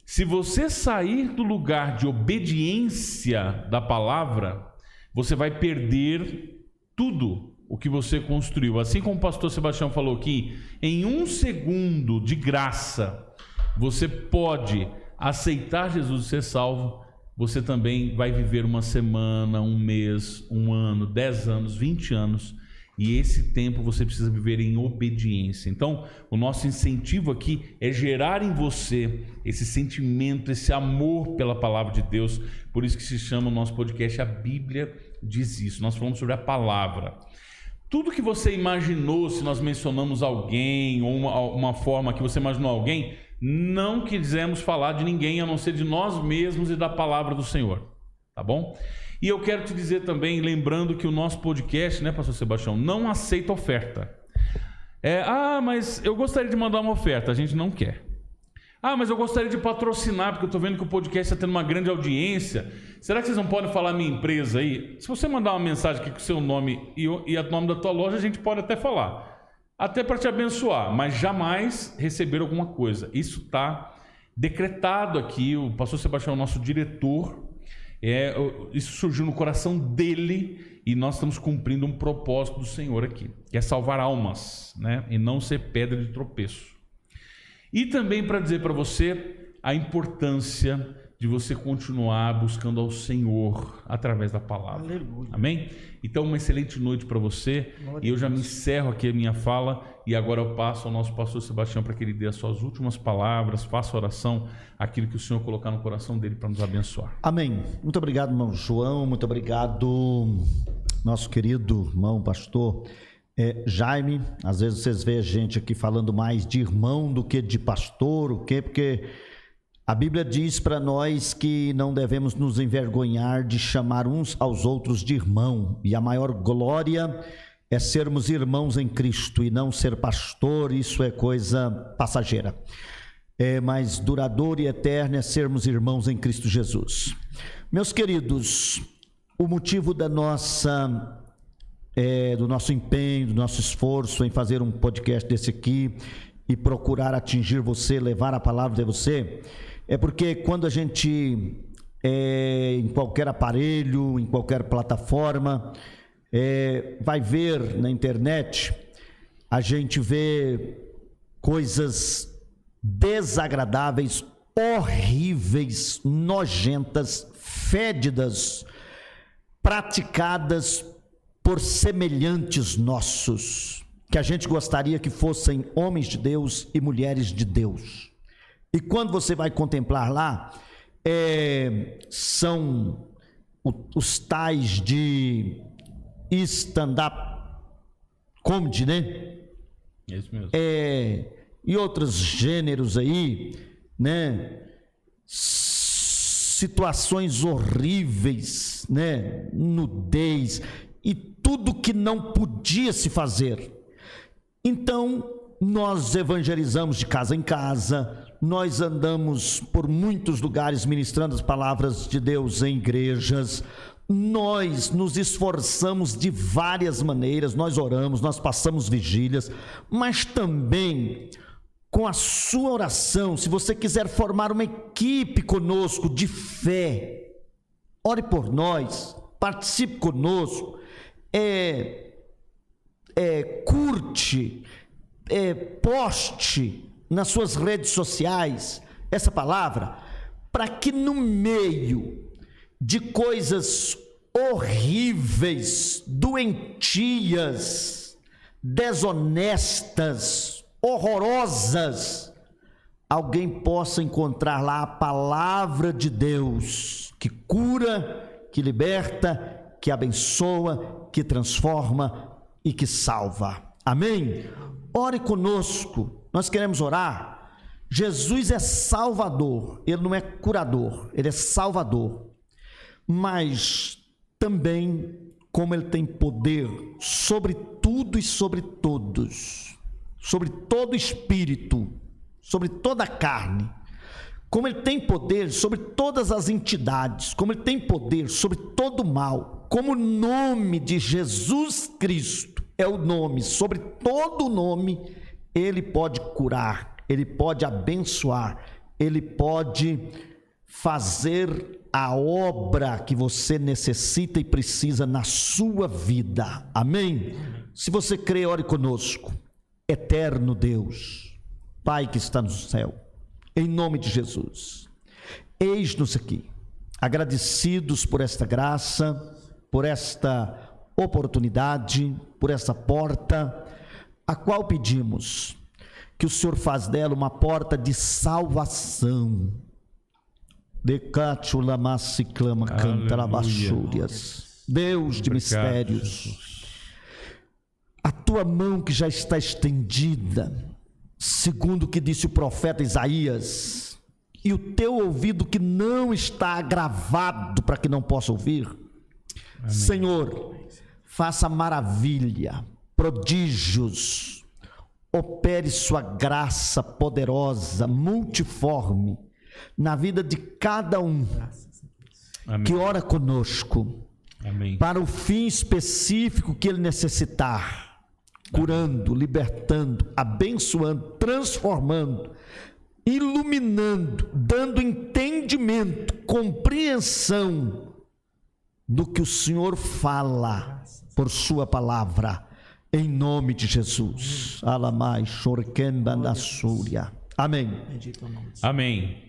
Se você sair do lugar de obediência da palavra, você vai perder tudo o que você construiu. Assim como o pastor Sebastião falou aqui, em 1 segundo de graça, você pode aceitar Jesus e ser salvo. Você também vai viver uma semana, um mês, um ano, 10 anos, 20 anos. E esse tempo você precisa viver em obediência. Então, o nosso incentivo aqui é gerar em você esse sentimento, esse amor pela palavra de Deus. Por isso que se chama o nosso podcast A Bíblia Diz Isso. Nós falamos sobre a palavra. Tudo que você imaginou, se nós mencionamos alguém, ou uma forma que você imaginou alguém, não quisemos falar de ninguém, a não ser de nós mesmos e da palavra do Senhor. Tá bom? E eu quero te dizer também, lembrando que o nosso podcast, né, pastor Sebastião, não aceita oferta. Mas eu gostaria de mandar uma oferta. A gente não quer. Mas eu gostaria de patrocinar, porque eu estou vendo que o podcast está tendo uma grande audiência. Será que vocês não podem falar minha empresa aí? Se você mandar uma mensagem aqui com o seu nome e o nome da tua loja, a gente pode até falar. Até para te abençoar, mas jamais receber alguma coisa. Isso está decretado aqui. O pastor Sebastião é o nosso diretor. Isso surgiu no coração dele e nós estamos cumprindo um propósito do Senhor aqui, que é salvar almas, né? E não ser pedra de tropeço. E também para dizer para você a importância de você continuar buscando ao Senhor através da palavra. Aleluia. Amém? Então, uma excelente noite para você. E eu já me encerro aqui a minha fala e agora eu passo ao nosso pastor Sebastião para que ele dê as suas últimas palavras, faça oração, aquilo que o Senhor colocar no coração dele para nos abençoar. Amém. Muito obrigado, irmão João. Muito obrigado, nosso querido irmão pastor Jaime. Às vezes vocês veem a gente aqui falando mais de irmão do que de pastor, o quê? Porque a Bíblia diz para nós que não devemos nos envergonhar de chamar uns aos outros de irmão. E a maior glória é sermos irmãos em Cristo e não ser pastor. Isso é coisa passageira. Mais duradouro e eterno é sermos irmãos em Cristo Jesus. Meus queridos, o motivo do nosso empenho, do nosso esforço em fazer um podcast desse aqui e procurar atingir você, levar a palavra de você, é porque quando a gente em qualquer aparelho, em qualquer plataforma, vai ver na internet, a gente vê coisas desagradáveis, horríveis, nojentas, fédidas, praticadas por semelhantes nossos, que a gente gostaria que fossem homens de Deus e mulheres de Deus. E quando você vai contemplar lá, são os tais de stand-up comedy, né? É isso mesmo. E outros gêneros aí, né? Situações horríveis, né? Nudez e tudo que não podia se fazer. Então, nós evangelizamos de casa em casa, nós andamos por muitos lugares ministrando as palavras de Deus em igrejas, nós nos esforçamos de várias maneiras, nós oramos, nós passamos vigílias, mas também com a sua oração, se você quiser formar uma equipe conosco de fé, ore por nós, participe conosco, curte, poste nas suas redes sociais essa palavra, para que no meio de coisas horríveis, doentias, desonestas, horrorosas, alguém possa encontrar lá a palavra de Deus, que cura, que liberta, que abençoa, que transforma e que salva. Amém? Ore conosco, nós queremos orar. Jesus é Salvador, Ele não é curador, Ele é Salvador. Mas também, como Ele tem poder sobre tudo e sobre todos, sobre todo espírito, sobre toda a carne, como Ele tem poder sobre todas as entidades, como Ele tem poder sobre todo o mal, como o nome de Jesus Cristo é o nome, sobre todo o nome, Ele pode curar, Ele pode abençoar, Ele pode fazer a obra que você necessita e precisa na sua vida. Amém? Se você crê, ore conosco. Eterno Deus, Pai que está no céu, em nome de Jesus, eis-nos aqui, agradecidos por esta graça, por esta oportunidade, por essa porta, a qual pedimos que o Senhor faz dela uma porta de salvação. Deus de mistérios, a tua mão que já está estendida, segundo o que disse o profeta Isaías, e o teu ouvido que não está agravado para que não possa ouvir. Amém. Senhor, faça maravilha, prodígios, opere sua graça poderosa, multiforme, na vida de cada um. Amém. Que ora conosco. Amém. Para o fim específico que ele necessitar, curando, libertando, abençoando, transformando, iluminando, dando entendimento, compreensão do que o Senhor fala por sua palavra, em nome de Jesus. Alamai, Shorkenda na Súria. Amém. Amém.